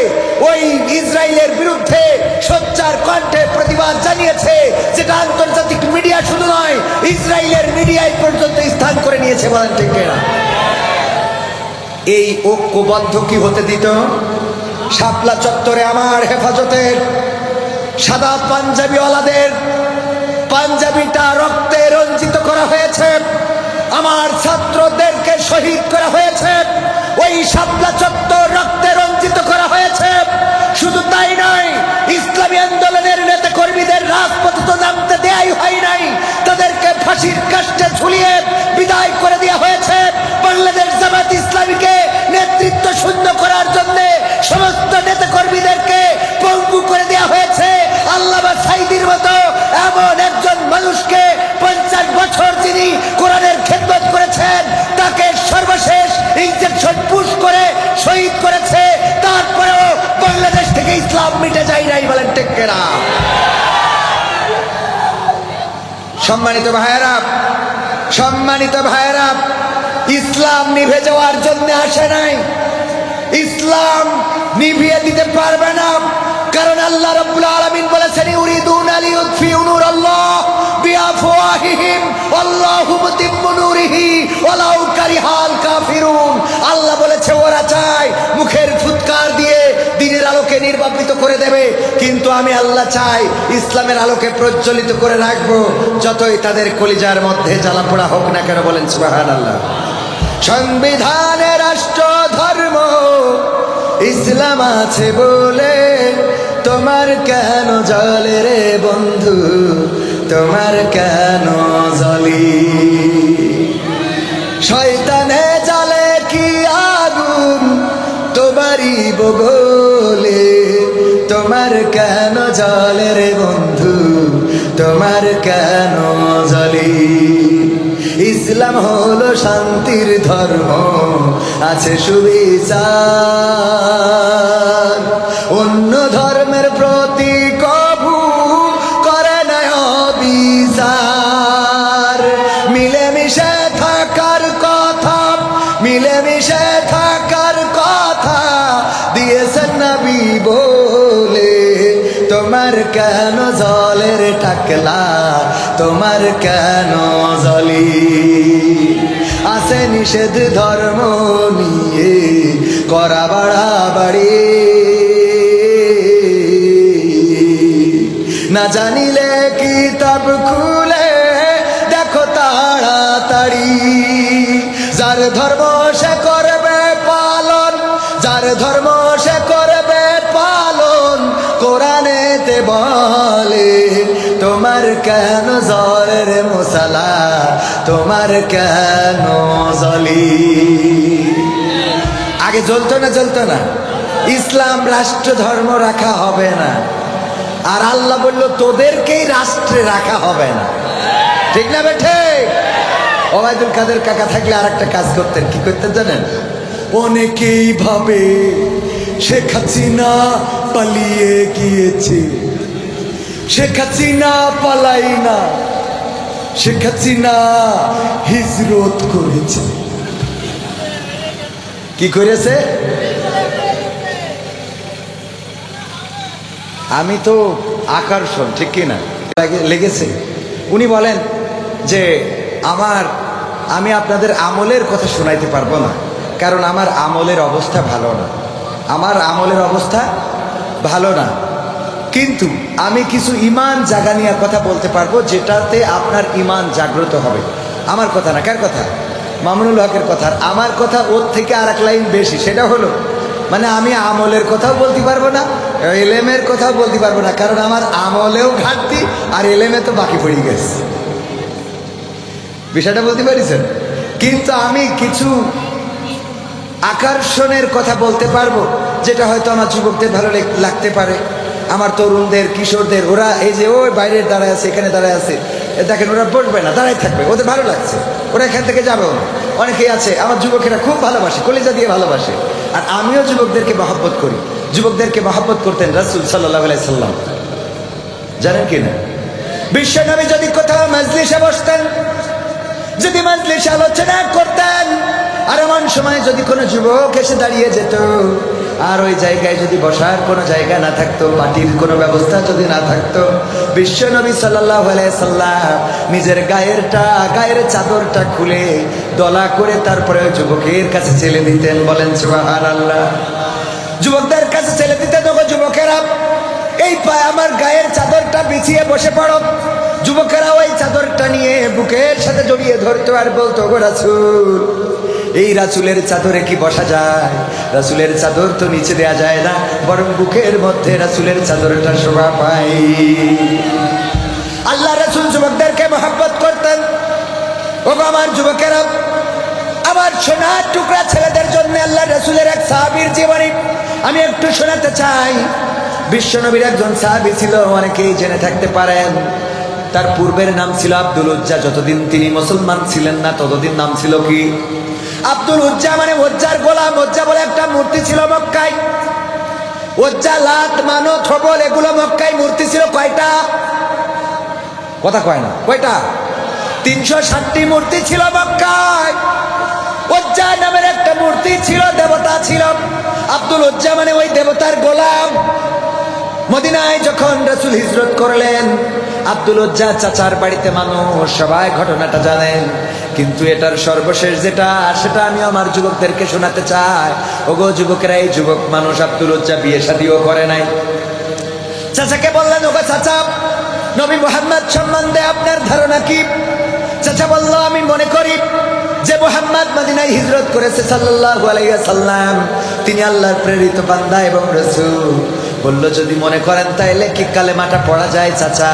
ওই ইসরায়েলের বিরুদ্ধে সোচ্চার কণ্ঠে প্রতিবাদ প্রতিবাদ জানিয়েছে, যেটা আন্তর্জাতিক মিডিয়া শুধু নয়, ইসরায়েলের মিডিয়ায় পর্যন্ত স্থান করে নিয়েছে। বলেন ঠিক কিনা? এই ঐক্যবদ্ধ কি হতে দিত? শাপলা চত্বরে আমার হেফাজতের সাদা পাঞ্জাবিওয়ালাদের পাঞ্জাবিটা রক্তে রঞ্জিত করা হয়েছে, আমার ছাত্রদেরকে শহীদ করা হয়েছে, ওই শাপলা চত্বর রক্তে রঞ্জিত করা হয়েছে। শুধু তাই নয়, ইসলামী আন্দোলনের নেতা কর্মীদের রাজপথে তো নামতে দেয়াই হয় নাই, তাদেরকে ফাঁসির কাস্টে ঝুলিয়ে বিদায় করে দেওয়া হয়েছে। বাংলাদেশ জামাত ইসলামীকে নেতৃত্ব শূন্য করার জন্য সমস্ত নেতা কর্মীদেরকে পঙ্গু করে দেওয়া হয়েছে। আল্লামা সাঈদীর মতো এমন একজন মানুষকে 50 বছর যিনি কোরআনের খেদমত করেছেন, তাকে সর্বশেষ ইনজেকশন পুশ করে শহীদ করেছে। তারপরেও বাংলাদেশ থেকে ইসলাম মিটে যায় নাই। বলেন ঠিক কিনা? সম্মানিত ভাইয়েরা, সম্মানিত ভাইয়েরা, ইসলাম নিভে যাওয়ার জন্য আসে নাই, ইসলাম নিভিয়ে দিতে পারবে না। কারণ আল্লাহ রাব্বুল আলামিন বলেছেন, ইউরিদুনা লিইউতফিউ নূরাল্লাহ বিআফওয়াহিহিম আল্লাহু মুতিম্মু নূরিহি ওয়ালাউ কারিহাল কাফিরুন। আল্লাহ বলেছে ওরা চায় মুখের ফুৎকার দিয়ে দ্বীনের আলোকে নির্বাপিত করে দেবে, কিন্তু আমি আল্লাহ চাই ইসলামের আলোকে প্রজ্বলিত করে রাখবো, যতই তাদের কলিজার মধ্যে জ্বালা পোড়া হোক না কেন। বলেন সুবহানাল্লাহ। সংবিধানে রাষ্ট্র ধর্ম ইসলাম আছে বলে তোমার কেন জ্বলে রে বন্ধু, তোমার কেন জ্বলি? শয়তানে জ্বালে কি আগুন তোমারই বগলে, তোমার কেন জ্বলে রে বন্ধু, তোমার কেন জ্বলি? ইসলাম হলো শান্তির ধর্ম, আছে সুবিচার, অন্য ধর্মের প্রতি কভু করে না অবিচার। মিলেমিশে থাকার কথা, মিলেমিশে থাকার কথা দিয়েছেন নবী বলে, তোমার কেন জলের টাকলা, তোমার কেন জলি? আছে নিষেধ ধর্ম নিয়ে করা বাড়াবাড়ি, না জানিলে কিতাব খুলে দেখো তাড়াতাড়ি। যার ধর্ম সে করবে পালন, যার ধর্ম সে করবে পালন, কোরআনেতে বলে তোমার কেন জ্বলের মশালা, তোমার কেন জ্বলি? আগে জ্বলতো না, জ্বলতো না। ইসলাম রাষ্ট্র ধর্ম রাখা হবে না, আর আল্লাহ বলল তোদেরকেই রাষ্ট্রে রাখা হবে না। ঠিক না বেঠে? ওবায়দুল কাদের কাকা থাকলে আর একটা কাজ করতেন। কি করতেন জানেন? অনেকেই ভাবে শেখ হাসিনা পালিয়ে গিয়েছে, শেখ হাসিনা পালাই না, শেখ হাসিনা হিজরত করেছে। কি করেছে? আমি তো আকর্ষণ, ঠিক কিনা লেগেছে। উনি বলেন যে আমি আপনাদের আমলের কথা শোনাইতে পারবো না, কারণ আমার আমলের অবস্থা ভালো না, আমার আমলের অবস্থা ভালো না, কিন্তু আমি কিছু ইমান জাগানিয়া কথা বলতে পারবো, যেটাতে আপনার ইমান জাগ্রত হবে। আমার কথা না, কার কথা? মামুনুল হকের কথা। আমার কথা ওর থেকে আর এক লাইন বেশি। সেটা হলো, মানে আমি আমলের কথাও বলতে পারবো না, এলেমের কথাও বলতে পারবো না, কারণ আমার আমলেও ঘাটতি আর এলেমে তো বাকি পড়ে গেছে। বিষয়টা বলতে পারিছেন? কিন্তু আমি কিছু আকর্ষণের কথা বলতে পারবো, যেটা হয়তো আমার যুবকদের ভালো লাগতে পারে, আমার তরুণদের, কিশোরদের। ওরা এই যে ওই বাইরের দাঁড়ায় আছে, এখানে দাঁড়ায় আছে, দেখেন ওরা বসবে না, দাঁড়ায় থাকবে, ওদের ভালো লাগছে, ওরা এখান থেকে যাবেও না। অনেকেই আছে আমার যুবকেরা খুব ভালোবাসে, কলিজা দিয়ে ভালোবাসে, আর আমিও যুবকদেরকে মহব্বত করি। যুবকদেরকে মহব্বত করতেন রাসূল সাল্লাল্লাহু আলাইহি সাল্লাম, জানেন কি না? বিশ্ব নবী যদি কোথাও মজলিসে বসতেন, যদি মজলিসে আলোচনা করতেন, আর এমন সময় যদি কোনো যুবক এসে দাঁড়িয়ে যেত, আর ওই জায়গায় যদি বসার কোনো জায়গা না থাকতো, পাটির কোনো ব্যবস্থা যদি না থাকতো, বিশ্ব নবী সাল্লাল্লাহু আলাইহি সাল্লাম নিজের গায়ের চাদরটা খুলে দলা করে তারপরে ওই যুবকের কাছে ছেলে দিতেন। বলেন সুবহানাল্লাহ। যুবকদের কাছে ছেলে দিতেন, ওগো যুবকেরা এই আমার গায়ের চাদরটা বিছিয়ে বসে পড়ো। যুবকেরা ওই চাদরটা নিয়ে বুকের সাথে জড়িয়ে ধরতো আর বলতো, গো রাসূল, এই রাসূলের চাদরে কি বসা যায়? রাসূলের চাদর তো নিচে দেয়া যায় না, বরং বুকের মধ্যে রাসূলের চাদরটা শোভা পায়। আল্লাহ রাসূল যুবকদেরকে মহব্বত করতেন। ওগো আমার যুবকেরা, আমার সোনার টুকরা ছেলেদের জন্য আল্লাহ রাসূলের এক সাহাবীর জীবনী আমি একটু শোনাতে চাই। বিশ্বনবীর একজন সাহাবী ছিল, অনেকেই জেনে থাকতে পারেন। তার পূর্বের নাম ছিল আব্দুল উজ্জা। যতদিন তিনি মুসলমান ছিলেন না ততদিন নাম ছিল কি? আব্দুল উজ্জা, মানে উজ্জার গোলাম। উজ্জা বলে একটা মূর্তি ছিল মক্কায়। উজ্জা, লাত, মানত, হবল, এগুলো মক্কায় মূর্তি ছিল। কয়টা? কথা কয় না। কয়টা? 360টি মূর্তি ছিল মক্কায়। উজ্জা নামের একটা মূর্তি ছিল, দেবতা ছিল। আব্দুল উজ্জা মানে ওই দেবতার গোলাম। মদিনায় যখন রাসূল হিজরত করলেন, আব্দুল উজ্জা চাচার বাড়িতে মানুষ সবাই ঘটনাটা জানেন, কিন্তু এটার সর্বশেষ যেটা, সেটা আমি আমার যুবকদেরকে শোনাতে চাই। ওগো যুবকেরা, এই যুবক মানুষ আব্দুল উজ্জা বিয়ে শাদীও করে নাই। চাচাকে বললেন, ওগো চাচা, নবী মুহাম্মদ সম্বন্ধে আপনার ধারণা কি? চাচা বলল, আমি মনে করি যে মুহাম্মদ মদিনায় হিজরত করেছে সাল্লাল্লাহু আলাইহি ওয়াসাল্লাম, তিনি আল্লাহর প্রেরিত বান্দা এবং রাসূল। বলল, যদি মনে করেন তাইলে কি কালেমাটা পড়া যায় চাচা?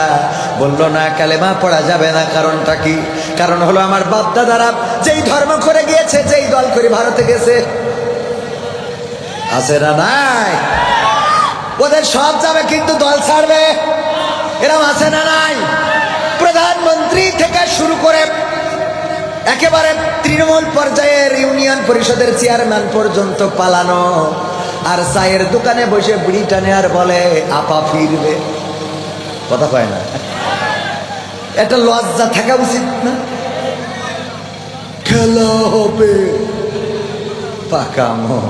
বলল, না, কালেমা পড়া যাবে না। কারণটা কি? কারণ হলো আমার বাপ দাদারা যেই ধর্ম করে গিয়েছে, যেই দল করে ভারতে গেছে, আছে না নাই? ওদের সব যাবে কিন্তু দল ছাড়বে, এরকম আছে না নাই? প্রধানমন্ত্রী থেকে শুরু করে একেবারে তৃণমূল পর্যায়ের ইউনিয়ন পরিষদের চেয়ারম্যান পর্যন্ত পালানো। আর চায়ের দোকানে বসে বিড়ি টানে আর বলে আপা ফিরবে। কথা কয় না? এটা লজ্জা থাকা উচিত না? খেলা হবে পাকামো।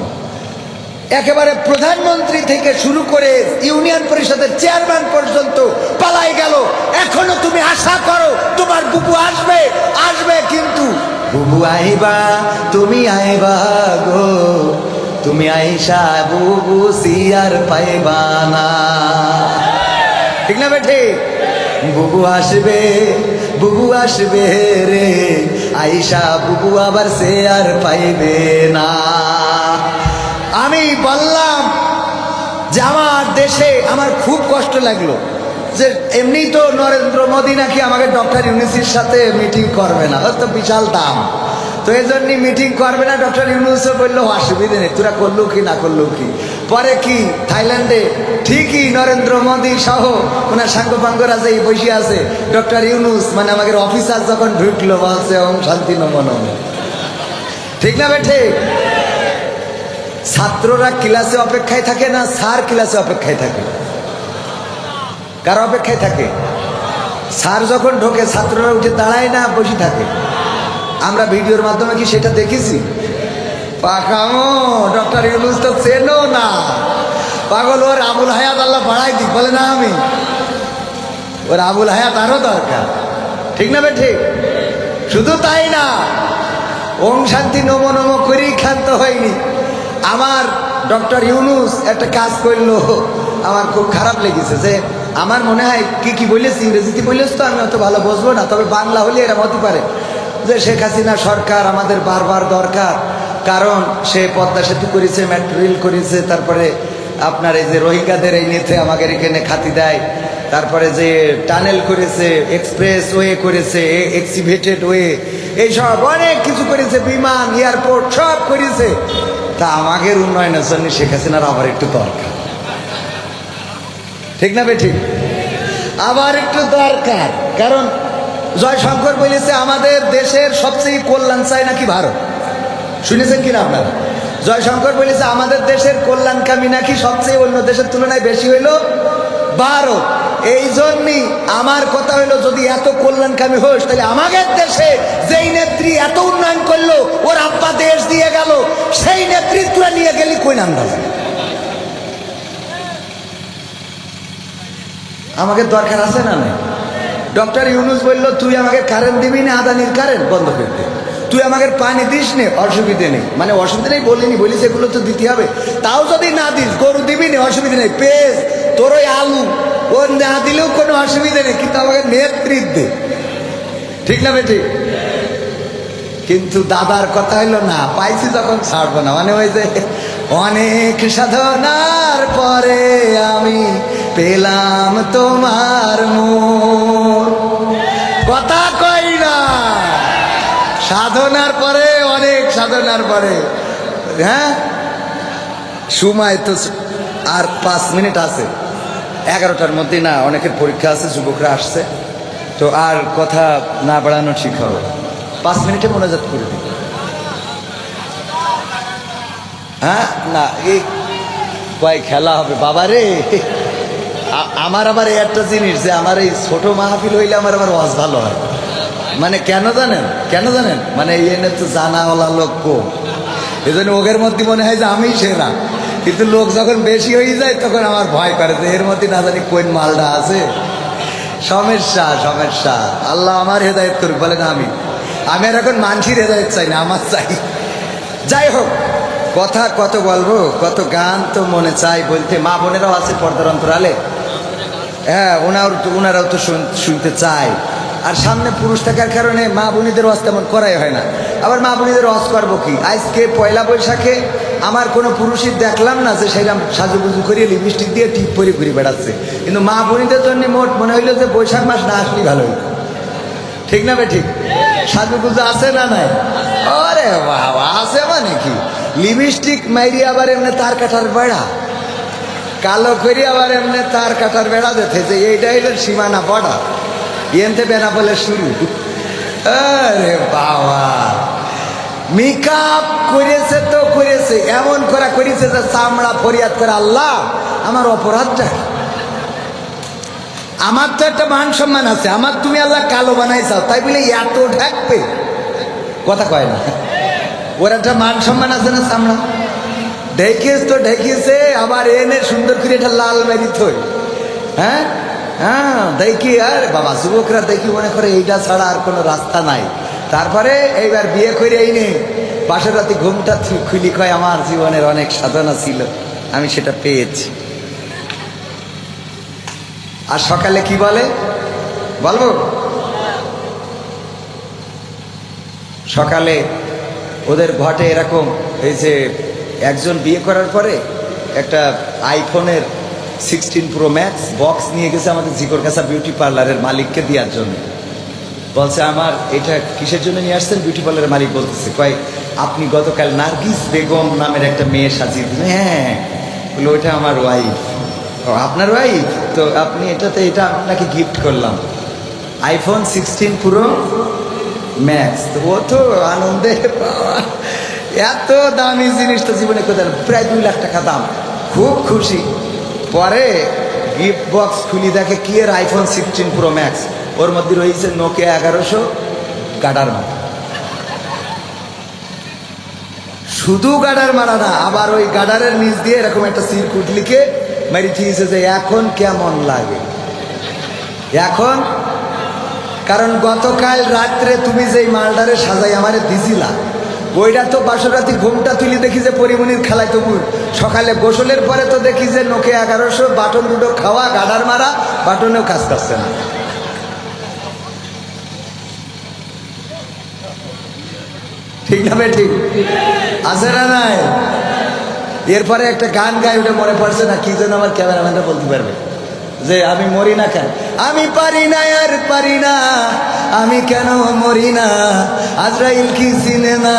একেবারে প্রধানমন্ত্রী থেকে শুরু করে ইউনিয়ন পরিষদের চেয়ারম্যান পর্যন্ত পালাই গেল। এখনো তুমি আশা করো তোমার বুবু আসবে, কিন্তু বুবু আইবা, তুমি আইবা গো, তুমি আইসা বুবু সিয়ার পাইবা না। ঠিক না বেঠে? বুবু আসবে রে, আইসা বুবু আবার সে আর পাইবে না। আমি বললাম যে আমার দেশে আমার খুব কষ্ট লাগলো যে এমনি তো নরেন্দ্র মোদী নাকি আমাকে ডক্টর ইউনূসের সাথে মিটিং করবে না, হয়তো বিশাল দাম, তো এই জন্যই মিটিং করবে না। ডক্টর ইউনূসও বললো অসুবিধে নেই, তোরা করলো কি না করলো কি। পরে কি থাইল্যান্ডে ঠিকই নরেন্দ্র মোদী সহ ওনার সাঙ্গপাঙ্গরা যে বসে আছে, ডক্টর ইউনূস মানে আমাদের অফিসার যখন ঢুকলো বলছে ওম শান্তি নমঃ। ঠিক না বেঠে? ছাত্ররা ক্লাসে অপেক্ষায় থাকে না, স্যার ক্লাসে অপেক্ষায় থাকে? কার অপেক্ষায় থাকে? স্যার যখন ঢোকে ছাত্ররা উঠে দাঁড়ায় না, বসে থাকে। আমরা ভিডিওর মাধ্যমে কি সেটা দেখেছি? পাকামো ডক্টর ইউনূস তো চেনো না, পাগল। ওর আবুল হায়াত আল্লাহ বাড়াই দিক, বলে না আমি, ওর আবুল হায়াত আরো দরকার। ঠিক না বে? ঠিক। শুধু তাই না, ওম শান্তি নমো নমো করেই ক্ষান্ত হয়নি। আমার ডক্টর ইউনূস একটা কাজ করলো, আমার খুব খারাপ লেগেছে। যে আমার মনে হয় কি বলেছি, ইংরেজিতে বলেছ তো আমি অত ভালো বুঝবো না, তবে বাংলা হলে এরা হতে পারে যে শেখ হাসিনা সরকার আমাদের বারবার দরকার। কারণ সে পদ্মা সেতু করেছে, মেট্রো রেল করেছে, তারপরে আপনার এই যে রোহিঙ্গাদের এই নেতে আমাদের এখানে খাতি দেয়, তারপরে যে টানেল করেছে, এক্সপ্রেস ওয়ে করেছে, এক্সিভেটেড ওয়ে, এইসব অনেক কিছু করেছে, বিমান, এয়ারপোর্ট সব করেছে। তা আমাদের উন্নয়নের জন্য শেখ হাসিনার আবার একটু দরকার। ঠিক না বে? ঠিক। আবার একটু দরকার, কারণ জয়শঙ্কর বলেছে আমাদের দেশের সবচেয়ে কল্যাণ চায় নাকি ভারত। শুনেছেন কিনা আপনারা? জয়শঙ্কর বলেছে আমাদের দেশের কল্যাণকামী নাকি সবচেয়ে অন্য দেশের তুলনায় বেশি হইল ভারত। এই জন্যই আমার কথা হইলো, যদি এত কল্যাণকামী হোস তাহলে আমাদের দেশে যেই নেত্রী এত উন্নয়ন করলো, ওর আব্বা দেশ দিয়ে গেল, সেই নেতৃত্ব নিয়ে গেলি কই নাম? আমাকে দরকার আছে না নাই? ডক্টর ইউনুস বলল, তুই আমাকে কারেন্ট দিবি না, আদানির কারেন্ট বন্ধ করে দে। তুই আমাকে পানি দিস নে, অসুবিধে নেই। মানে অসুবিধা নেই বলিনি, বলিস এগুলো তো দিতে হবে। তাও যদি না দিস, গরু দিবি না, অসুবিধা নেই। পেঁয়াজ, তোর ওই আলু, ও না দিলেও কোনো অসুবিধা নেই, কিন্তু আমাকে নেতৃত্ব দে। ঠিক না বে ঠিক? কিন্তু দাদার কথা হইলো না, পাইছি যখন ছাড়বো না। মানে ওই যে অনেক সাধনার পরে আমি পেলাম তোমার মন, কথা কই না? সাধনার পরে, অনেক সাধনার পরে। হ্যাঁ, সময় তো আর 5 মিনিট আছে, 11টার মধ্যে না অনেকের পরীক্ষা আছে, যুবকরা আসছে, তো আর কথা না বাড়ানো ঠিক হবে। 5 মিনিটে মোনাজাত করে দিই। হ্যাঁ, না এই কয় খেলা হবে বাবা রে। আমার আবার একটা জিনিস, যে আমার এই ছোট মাহফিল হইলে আমার আবার ওয়াজ ভালো হয়। মানে কেন জানেন? কেন জানেন? মানে এনে তো জানাওয়ালা লোক কম, এই জন্য ওদের মধ্যে মনে হয় যে আমি সেরা। কিন্তু লোক যখন বেশি হয়ে যায় তখন আমার ভয় করে যে এর মধ্যে না জানি কোন মালটা আছে। সমস্যা সমস্যা। আল্লাহ আমার হেদায়েত করুক, বলেন আমি। আমি আর এখন মানসির হেদায়েত চাই না, আমার চাই। যাই হোক, কথা কত বলবো, কত গান তো মনে চাই বলতে। মা বোনেরাও আছে পর্দার অন্তরালে, হ্যাঁ, ওনারাও তো শুনতে চায়। আর সামনে পুরুষ থাকার কারণে মা বোনীদের ওয়াজ তেমন করাই হয় না। আবার মা বোনীদের ওয়াজ করবো কি? আজকে পয়লা বৈশাখে আমার কোনো পুরুষই দেখলাম না যে সেরকম সাজুগুজু করিয়ে লিপস্টিক দিয়ে টিপ পরে ঘুরে বেড়াচ্ছে। কিন্তু মা বোনীদের জন্য মোট মনে হইলো যে বৈশাখ মাস না আসলেই ভালো হইতো। ঠিক না বে ঠিক? সাজুগুজু আছে না নাই? আরে বাবা, আছে মানে কি? লিপস্টিক মাইরি আবার এমনি তার কাটার বেড়া, কালো করি আবার এমনি তার কাটার বেড়া দেখে যে এইটা হইল সীমানা বর্ডার, এনতে বেনা বলে শুরু। আরে বাবা, মেকআপ করেছে তো করেছে, এমন করা করেছে যে চামড়া ফরিয়াদ করে, আল্লাহ আমার অপরাধটা। আমার তো একটা মান সম্মান আছে, আমার তুমি আল্লাহ কালো বানাইছাও, তাই বলে এত ঢাকবে? কথা কয় না। ওর একটা মান সম্মান আছে না? চামড়া ঢেকিস তো ঢেকিছে, আবার এনে সুন্দর করে এটা লাল মেরি থই। হ্যাঁ হ্যাঁ, দেখি। আর বাবা, যুবকরা দেখি মনে করে এইটা ছাড়া আর কোনো রাস্তা নাই। তারপরে এইবার বিয়ে করে এই নে পাশের রাতে ঘুমটা খুলি, কয় আমার জীবনের অনেক সাধনা ছিল, আমি সেটা পেয়েছি। আর সকালে কি বলে বলবো? সকালে ওদের ঘটে এরকম, এই যে একজন বিয়ে করার পরে একটা আইফোনের 16 প্রো ম্যাক্স বক্স নিয়ে গেছে আমাদের জিকরকাছা বিউটি পার্লারের মালিককে দেওয়ার জন্য। বলছে, আমার এটা কিসের জন্য নিয়ে আসছেন? বিউটি পার্লারের মালিক বলতেছে, কয় আপনি গতকাল নার্গিস বেগম নামের একটা মেয়ে সাজিয়ে দিলেন। হ্যাঁ, বলে ওইটা আমার ওয়াইফ। আপনার ওয়াইফ? তো আপনি এটাতে, এটা আপনাকে গিফট করলাম, আইফোন 16 প্রো ম্যাক্স। তো ও তো আনন্দে, এত দামি জিনিস তো জীবনে কোথায়, প্রায় 2 লাখ টাকা দাম, খুব খুশি। পরে গিফট বক্স খুলি দেখে কি এর আইফোন 16 প্রো ম্যাক্স, ওর মধ্যে রয়েছে নোকিয়া 1100 গাডার মারা। শুধু গাডার মারা না, আবার ওই গাডারের নিচ দিয়ে এরকম একটা সিরকুট লিখে মেরি দিয়েছে যে এখন কেমন লাগে। এখন কারণ গতকাল রাত্রে তুমি যেই মালটারে সাজাই আমারে দিছিলা, ওইটা তো বাসর রাতে ঘুমটা তুলি দেখি যে পরিমণির খেলায় তবু। সকালে গোসলের পরে তো দেখি যে নোকে 1100 বাটন দুটো খাওয়া, গাডার মারা, বাটনেও কাজ করছে না। ঠিক না ঠিক? আছে না নাই? এরপরে একটা গান গাই, ওটা মনে পড়ছে না কি যেন, আমার ক্যামেরাম্যানটা বলতে পারবে যে আমি মরি না কেন, আমি পারি না আর পারি না, আমি কেন মরি না, আজরাইল কি চিনে না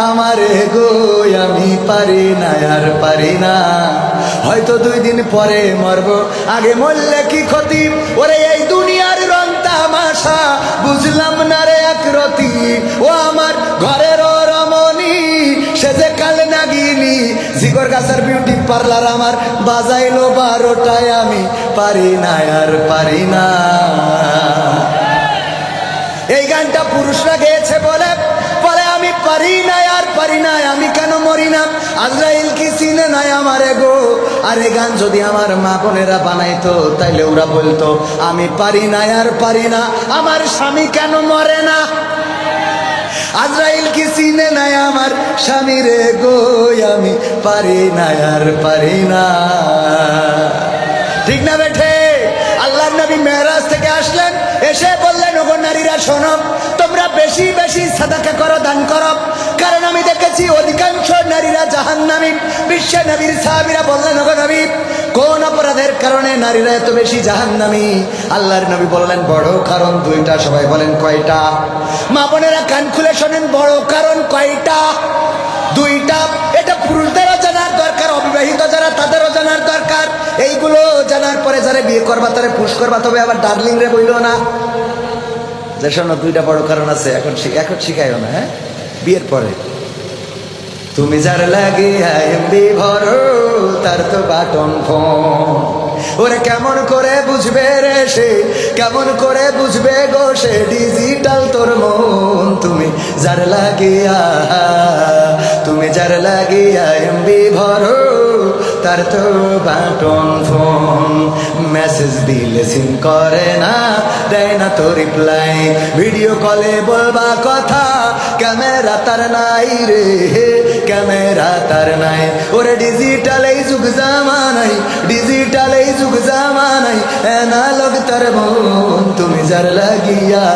আমারে গো, আমি পারি না আর পারি না, হয়তো 2 দিন পরে মরবো, আগে মরলে কি ক্ষতি, ওরে এই দুনিয়ার রং তামাশা বুঝলাম না রে একরতি, ও আমার ঘরের রমণী সে যে কাল নাগিনি, জিকরকাছার বিউটি পার্লার আমার বাজাইলো 12টায়, আমি পারি না আর পারি না। এই গানটা পুরুষরা গেয়েছে বলে বলে আমি পারি না আর পারি না, আমি কেন মরি না? আজরাইল কি চিনে নাই আমারে গো? আরে গান যদি আমার মা বোনেরা বানাইতো তাইলে ওরা বলতো আমি পারি না আর পারি না, আমার স্বামী কেন মরে না? আজরাইল কি চিনে নাই আমার স্বামী রে গো, আমি পারি না আর পারি না। ঠিক না বেঠে? আল্লাহর নবী মেরাজ থেকে আসলেন, এসে বললেন ওগো নারীরা শোনো, তোমরা বেশি বেশি সাদাকা করো, দান করো, কারণ আমি দেখেছি অধিকাংশ নারীরা জাহান্নামী। বিশ্ব নবীর সাহাবীরা বললেন ওগো নবী, কোন অপরাধের কারণে নারীরা এত বেশি জাহান্নামী? আল্লাহর নবী বললেন বড় কারণ দুইটা। সবাই বলেন কয়টা? মা বোনেরা কান খুলে শোনেন, বড় কারণ কয়টা? দুইটা। এটা পুরুষদেরও জানার দরকার, অবিবাহিত যারা তাদেরও জানার দরকার। এইগুলো জানার পরে যারা বিয়ে করবা তারা পুশ করবা, তবে আবার ডার্লিং রে বইল না যে শোনো দুইটা বড় কারণ আছে, এখন শিখাইও না, হ্যাঁ, বিয়ের পরে। তুমি যার লাগে এমবি ভরো তার তো বাটন ফোন, ওরে কেমন করে বুঝবে রে সে, কেমন করে বুঝবে গো সে ডিজিটাল তোর মন। তুমি যার লাগিয়া, তুমি যার লাগিয়া এমবি ভরো তার তো বাটন ফোন। মেসেজ দিলে সিন করে না, দেয় না তো রিপ্লাই, ভিডিও কলে বলবা কথা, ক্যামেরা তার নাই রে, ক্যামেরা তার নাই। ওরে ডিজিটাল এই যুগ জামানাই, ডিজিটাল এই যুগ জামানাই, অ্যানালগ তার মন। তুমি যার লাগিয়া,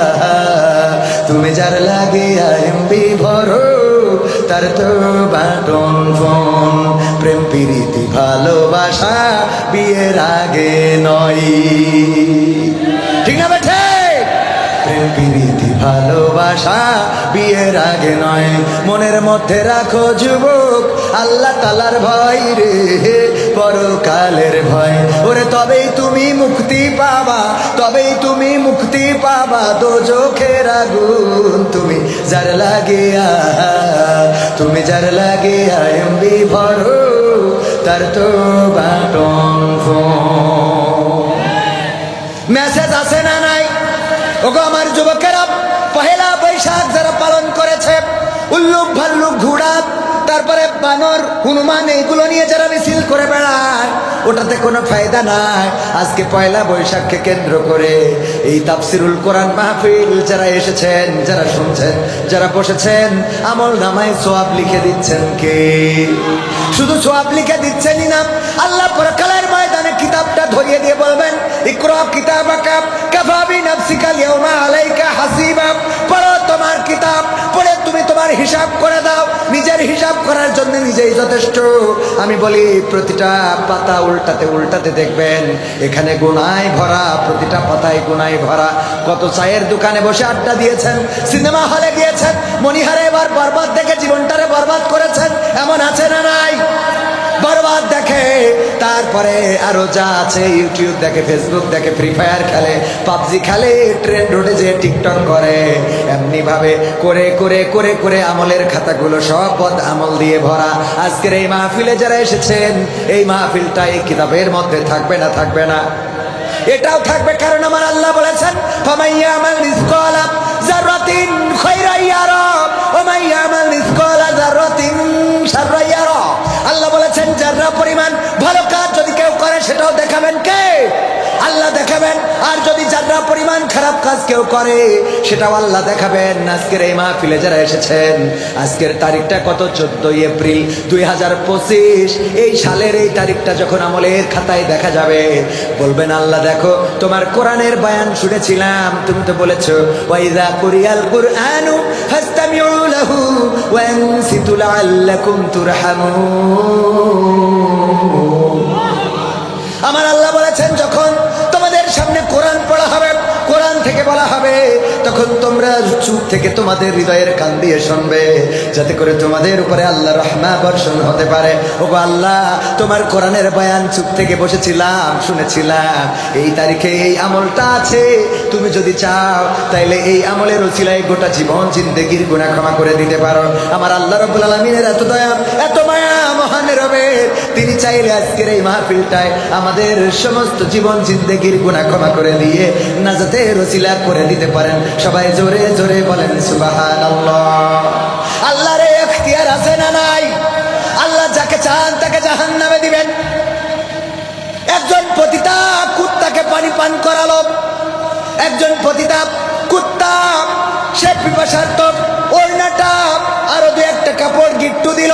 তুমি যার লাগিয়া এমবি ভরো তার তো বাটন ফোন। প্রেম প্রীতি ভালোবাসা বিয়ের আগে নয়, ঠিক না বেঠে? প্রেম প্রীতি ভালোবাসা বিয়ের আগে নয়। মনের মধ্যে রাখো যুবক আল্লাহ তাআলার ভয় রে, পরকালের ভয়। ওরে তবেই তুমি মুক্তি পাবা, তবেই তুমি মুক্তি পাবা দোজখের আগুন। তুমি যার লাগিয়া, তুমি যার লাগিয়া এমবি ভরো তার তো বাটন ফোন। মেসেজ আছে না নাই? ওগো আমার যুবকেরা, পহেলা বৈশাখ যারা পালন করেছে, উল্লুক ভাল্লুক ঘোড়া, তারপরে বানর হনুমান, এইগুলো নিয়ে যারা মিছিল করে বেড়ায়, ওটাতে কোনো ফায়দা নাই। আজকে পয়লা বৈশাখকে কেন্দ্র করে এই তাফসিরুল কোরআন মাহফিল যারা এসেছেন, যারা শুনছেন, যারা বসেছেন, আমল নামায় সওয়াব লিখে দিচ্ছেন কে? শুধু সওয়াব লিখে দিচ্ছেনই না, আল্লাহ পরকালের ময়দানে কিতাবটা ধরিয়ে দিয়ে বলবেন ইকরা কিতাবাকা কাফা বিনাফসিকা আল-ইয়াওমা আলাইকা হাসিবা। পড়ো তোমার কিতাব, পড়ে তুমি তোমার হিসাব করে দাও। নিজের হিসাব করার জন্য নিজেই যথেষ্ট। আমি বলি প্রতিটা পাতা উল্টাতে উল্টাতে দেখবেন এখানে গুনায় ভরা, প্রতিটা পাতায় গুনায় ভরা। কত চায়ের দোকানে বসে আড্ডা দিয়েছেন, সিনেমা হলে গিয়েছেন, মনিহারে এবার বরবাদ দেখে জীবনটারে বরবাদ করেছেন, এমন আছে না নাই? বরবাদ দেখে, তারপরে আরো যা আছে, ইউটিউব দেখে, ফেসবুক দেখে, ফ্রি ফায়ার খেলে, পাবজি খেলে, ট্রেন রোডে যে টিকটক করে, এমনি ভাবে করে করে করে করে আমলের খাতাগুলো সব বদ আমল দিয়ে ভরা। আজকের এই মাহফিলে যারা এসেছেন, এই মাহফিলটা এই কিতাবের মধ্যে থাকবে না? থাকবে না? এটাও থাকবে, কারণ আমার আল্লাহ বলেছেন ফামাইয়ামাল মিসকালা যাররাতিন খায়রান ইয়ারা ওয়া মাইয়ামাল মিসকালা যাররাতিন শাররান ইয়ারা। আল্লাহ বলেছেন যারা পরিমাণ ভালো কাজ যদি কেউ করে সেটাও দেখাবেন কে? আল্লাহ দেখাবেন। আর যদি যারা পরিমাণ খারাপ কাজ কেউ করে সেটাও আল্লাহ দেখাবেন। আজকের এই মাহফিলে যারা এসেছেন, আজকের তারিখটা কত? 14 এপ্রিল 2025। এই সালের এই তারিখটা যখন আমলের খাতায় দেখা যাবে, বলবেন আল্লাহ দেখো তোমার কোরআনের বয়ান শুনেছিলাম, তুমি তো বলেছো ওয়াইযা কুরিয়াল কুরআনু ফাসতামিউ লাহু ওয়া আনসিতু লাআল্লাকুম তুরহামুন। আমার আল্লাহ বলেছেন যখন তোমাদের সামনে কোরআন পড়া হবে, কোরআন থেকে বলা হবে, তখন তোমরা চুপ থেকে তোমাদের হৃদয়ের কান দিয়ে শুনবে, যাতে করে তোমাদের উপরে আল্লাহ রহমত বর্ষণ হতে পারে। ওগো আল্লাহ, তোমার কোরআনের বয়ান চুপ থেকে বসেছিলাম, শুনেছিলাম, এই তারিখে এই আমলটা আছে, তুমি যদি চাও তাইলে এই আমলের উসিলায় গোটা জীবন জিন্দেগির গুনাহ ক্ষমা করে দিতে পারো। আমার আল্লাহ রাব্বুল আলামিনের এত দয়া, এত মায়া মহান রবের, তিনি চাইলে আজকের এই মাহফিলটায় আমাদের সমস্ত জীবন জিন্দেগির গুনাহ ক্ষমা করে দিয়ে নাজাতের উসিলা করে দিতে পারেন। সবাই জোরে জোরে বলেন সুবহানাল্লাহ। আল্লাহর এখতিয়ার আছে। চান তাকে জাহান্নামে দিবেন। একজন পতিতা কুত্তাকে পানি পান করালো, একজন পতিতা কুত্তা সে পিপাসার্ত, ওড়নাটা আরো দু একটা কাপড় গিট্টু দিল,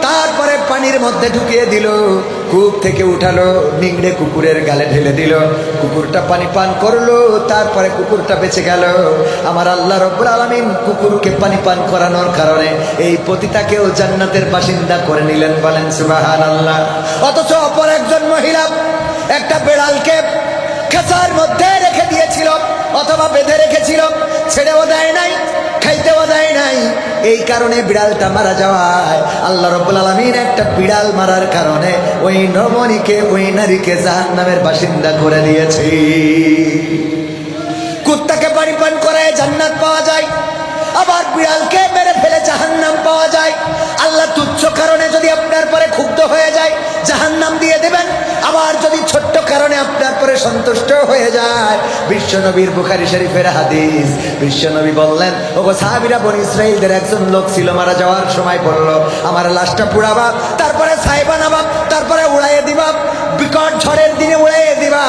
তারপরে পানির মধ্যে ঢুকিয়ে দিল, কূপ থেকে উঠালো, নিংড়ে কুকুরের গালে ঢেলে দিল, কুকুরটা পানি পান করলো, তারপরে কুকুরটা বেঁচে গেল। আমার আল্লাহ রাব্বুল আলামিন কুকুরকে পানি পান করানোর কারণে এই পতিতাকেও জান্নাতের বাসিন্দা করে নিলেন, বলেন সুবহানাল্লাহ। অথচ অপর একজন মহিলা একটা বিড়ালকে খাঁচার মধ্যে রেখে দিয়েছিল, অথবা বেঁধে রেখেছিল, ছেড়েও দেয় নাই, খাইতেও দেয় নাই। এই কারণে বিড়ালটা মারা যাওয়ায় আল্লাহ রাব্বুল আলামিন একটা বিড়াল মারার কারণে ওই রমণীকে, ওই নারীকে জাহান্নামের বাসিন্দা করে দিয়েছে। কুত্তাকে পানি পান করায় জান্নাত পাওয়া যায়, আবার বিড়ালকে মেরে ফেলে জাহান্নাম পাওয়া যায়। আল্লাহ তুচ্ছ কারণে যদি আপনার পরে ক্ষুব্ধ হয়ে যায় জাহান্নাম দিয়ে দেবেন, আবার যদি ছোট্ট কারণে আপনার পরে সন্তুষ্ট হয়ে যায়। বিশ্বনবীর বুখারী শরীফের হাদিস, বিশ্বনবী বললেন, ওগো সাহাবীরা, বনী ইসরাইলদের একজন লোক ছিল, মারা যাওয়ার সময় বলল, আমার লাশটা পুড়াবা, তারপরে ছাই বানাবা, তারপরে উড়াইয়ে দিবা, বিকট ঝড়ের দিনে উড়াইয়ে দিবা।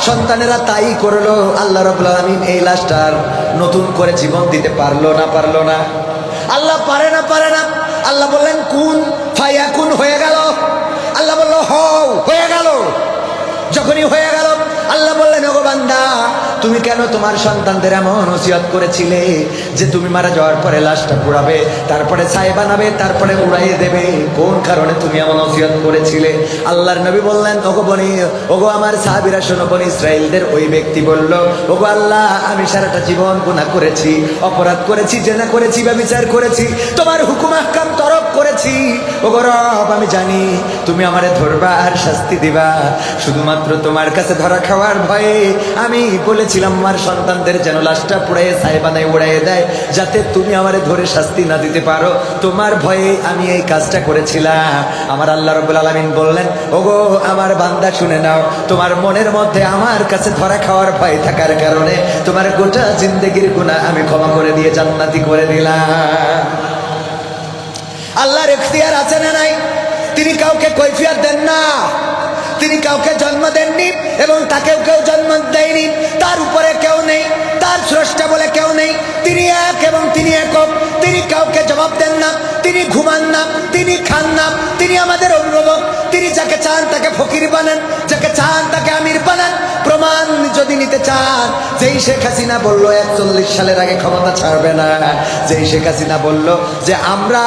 সন্তানেরা তাই করলো। আল্লাহ রাব্বুল আলামিন এই লাশটার নতুন করে জীবন দিতে পারলো না? পারলো না? আল্লাহ পারে না? পারে না? আল্লাহ বললেন কুন ফায়াকুন, হয়ে গেল। আল্লাহ বলল হও, হয়ে গেল। যখনই হয়ে গেল আল্লাহ বললেন, ওগো বান্দা, তুমি কেন তোমার সন্তানদের এমন ওসিয়ত করেছিলে যে তুমি মারা যাওয়ার পরে লাশটা পোড়াবে, তারপরে ছাই বানাবে, তারপরে উড়াইয়ে দেবে? কোন কারণে তুমি এমন ওসিয়ত করেছিলে? আল্লাহর নবী বললেন, ওগো আমার সাহাবীরা শোনো, বনী ইসরাইলদের ওই ব্যক্তি বলল, ওগো আল্লাহ, আমি সারাটা জীবন গুনাহ করেছি, অপরাধ করেছি, জেনা করেছি, ব্যভিচার করেছি, তোমার হুকুম আহকাম তরক করেছি। ওগো রব, আমি জানি তুমি আমারে ধরবা আর শাস্তি দিবা, শুধুমাত্র তোমার কাছে ধরা খাওয়ার ভয়ে আমি বলেছিলাম আমার সন্তানদের যেন লাশটা পুড়াইয়ে ছাই বানায় উড়াইয়ে দেয়, যাতে তুমি আমারে ধরে শাস্তি না দিতে পারো। তোমার ভয়ে আমি এই কাজটা করেছিলাম। আমার আল্লাহ রাব্বুল আলামিন বললেন, ওগো আমার বান্দা, শুনে নাও, তোমার মনের মধ্যে আমার কাছে ধরা খাওয়ার ভয় থাকার কারণে তোমার গোটা জিন্দেগির গুনাহ আমি ক্ষমা করে দিয়ে জান্নাতি করে দিলাম। আল্লাহর ইখতিয়ার আছে না নাই? তিনি কাউকে কৈফিয়ত দেন না, তিনি কাউকে জন্ম দেননি এবং তাকেও কেউ জন্ম দেয়নি। তার উপরে কেউ নেই, তার স্রষ্টা বলে কেউ নেই। তিনি এক এবং তিনি একক। তিনি কাউকে জবাব দেন না, তিনি ঘুমান না, তিনি খান না, তিনি আমাদের অভিভাবক। তিনি যাকে চান তাকে ফকির বানান, যাকে চান তাকে আমির বানান। প্রমাণ যদি নিতে চান, যেই শেখ হাসিনা বলল 41 সালের আগে ক্ষমতা ছাড়বে না, যেই শেখ হাসিনা বলল যে আমরা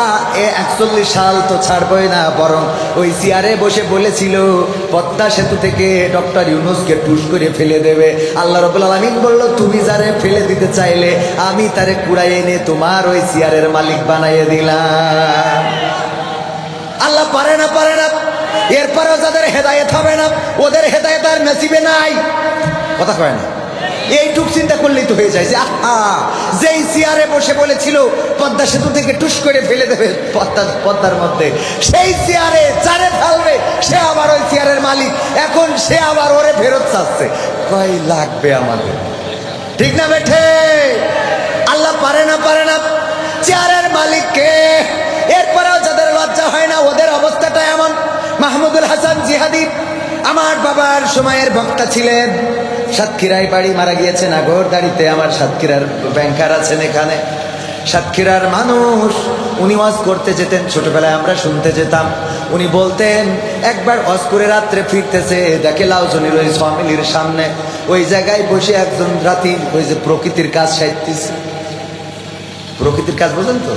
41 সাল তো ছাড়বই না, বরং ওই চেয়ারে বসে বলেছিল পদ্মা সেতু থেকে ডক্টর ইউনূসকে টুস করে ফেলে দেবে। আল্লাহ রাব্বুল আলামিন বলল, তুমি যারে ফেলে দিতে চাইলে আমি তারে কুড়াই এনে তোমার ওই চেয়ারের মালিক বানাইয়ে দিলাম। আল্লাহ পারে না? পারে না? এরপরেও যাদের হেদায়েত হবে না, ওদের হেদায়েত আর নসিবে নাই। কথা কয় না? এইটুক চিন্তা করলেই তো হয়ে যায় যে আহা, যেই চেয়ারে বসে বলেছিল পদ্মা সেতু থেকে টুস করে ফেলে দেবে পদ্মার মধ্যে, সেই চেয়ারে যারে ফেলবে সে আবার ওই চেয়ারের মালিক। এখন সে আবার ওরে ফেরত চাচ্ছে। কয় লাগবে আমাদের? ঠিক না বেঠে? আল্লাহ পারে না? পারে না? চেয়ারের মালিক কে? এরপরেও যাদের লজ্জা হয় না, ওদের অবস্থাটা এমন। মাহমুদুল হাসান জিহাদি আমার বাবার সময়ের বক্তা ছিলেন, সাতক্ষীরায় বাড়ি, মারা গিয়েছেন আগরদাড়িতে। আমার সাতক্ষীরার ব্যাংকার আছেন এখানে। সাতক্ষীরার মানুষ, উনি ওয়াজ করতে যেতেন, ছোটবেলায় আমরা শুনতে যেতাম। উনি বলতেন, একবার ওয়াজ করে রাত্রে ফিরতেছে, দেখে লাউজনির ওই সমিলির সামনে ওই জায়গায় বসে একজন রাতি ওই যে প্রকৃতির কাজ সাইতেছে। প্রকৃতির কাজ বোঝেন তো?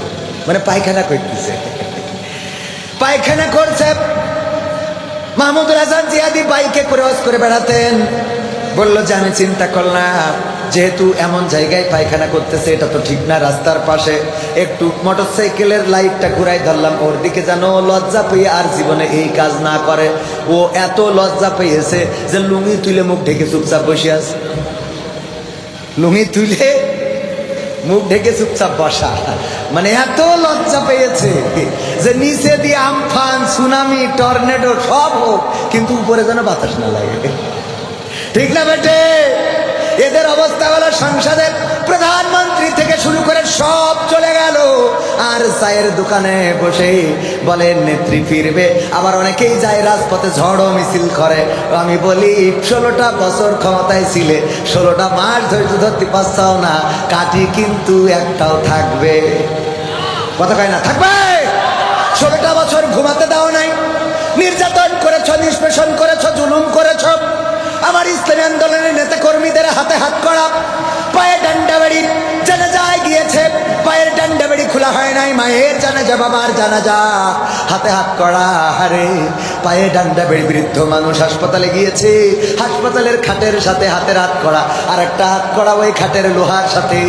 মানে পায়খানা করতেছে, পায়খানা করছে। মাহমুদুল হাসান জিহাদি বাইকে করে ওয়াজ করে বেড়াতেন। বললো যে আমি চিন্তা করলাম, যেহেতু এমন জায়গায় পায়খানা করতেছে, এটা তো ঠিক না, রাস্তার পাশে একটু মোটরসাইকেলের লাইটটা ঘুরাই ধরলাম ওর দিকে, যেন লজ্জা পেয়ে আর জীবনে এই কাজ না করে। ও এত লজ্জা পেয়েছে যে লুঙ্গি তুলে মুখ ঢেকে চুপচাপ বসে আছে। লুঙ্গি তুলে মুখ ঢেকে চুপচাপ বসা, মানে এত লজ্জা পেয়েছে যে নিচে দিয়ে আমফান, সুনামি, টর্নেডো সব হোক, কিন্তু উপরে যেন বাতাস না লাগে। ঠিক না বেটে? এদের অবস্থা হলো সংসদের প্রধানমন্ত্রী থেকে শুরু করে সব চলে গেল, আর চায়ের দোকানে বসে বলে নেত্রী ফিরবে। আবার অনেকেই যায় রাজপথে ঝড় মিছিল করে। আমি বলি 16টা বছর ক্ষমতায় ছিলে, 16টা মাস ধৈর্য ধরতে পারছাও না, কাটি কিন্তু একটাও থাকবে। কথা কয় না থাকবে? 16টা বছর ঘুমাতে দাও নাই, নির্যাতন করেছ, নিষ্পেষণ করেছ, জুলুম করেছ। আমার ইসলামী আন্দোলনের নেতা কর্মীদের হাতে হাত করা, পায়ে ডান্ডা বেড়ি, জানাজায় গিয়েছে, পায়ের ডান্ডা বেড়ি খোলা হয় নাই, মায়ের জানাজা, বাবার জানাজা, হাতে হাত করা। আরে পায়ে ডান্ডা বেড়ি, বৃদ্ধ মানুষ হাসপাতালে গিয়েছে, হাসপাতালের খাটের সাথে হাতের হাত করা, আর একটা হাত করা ওই খাটের লোহার সাথে।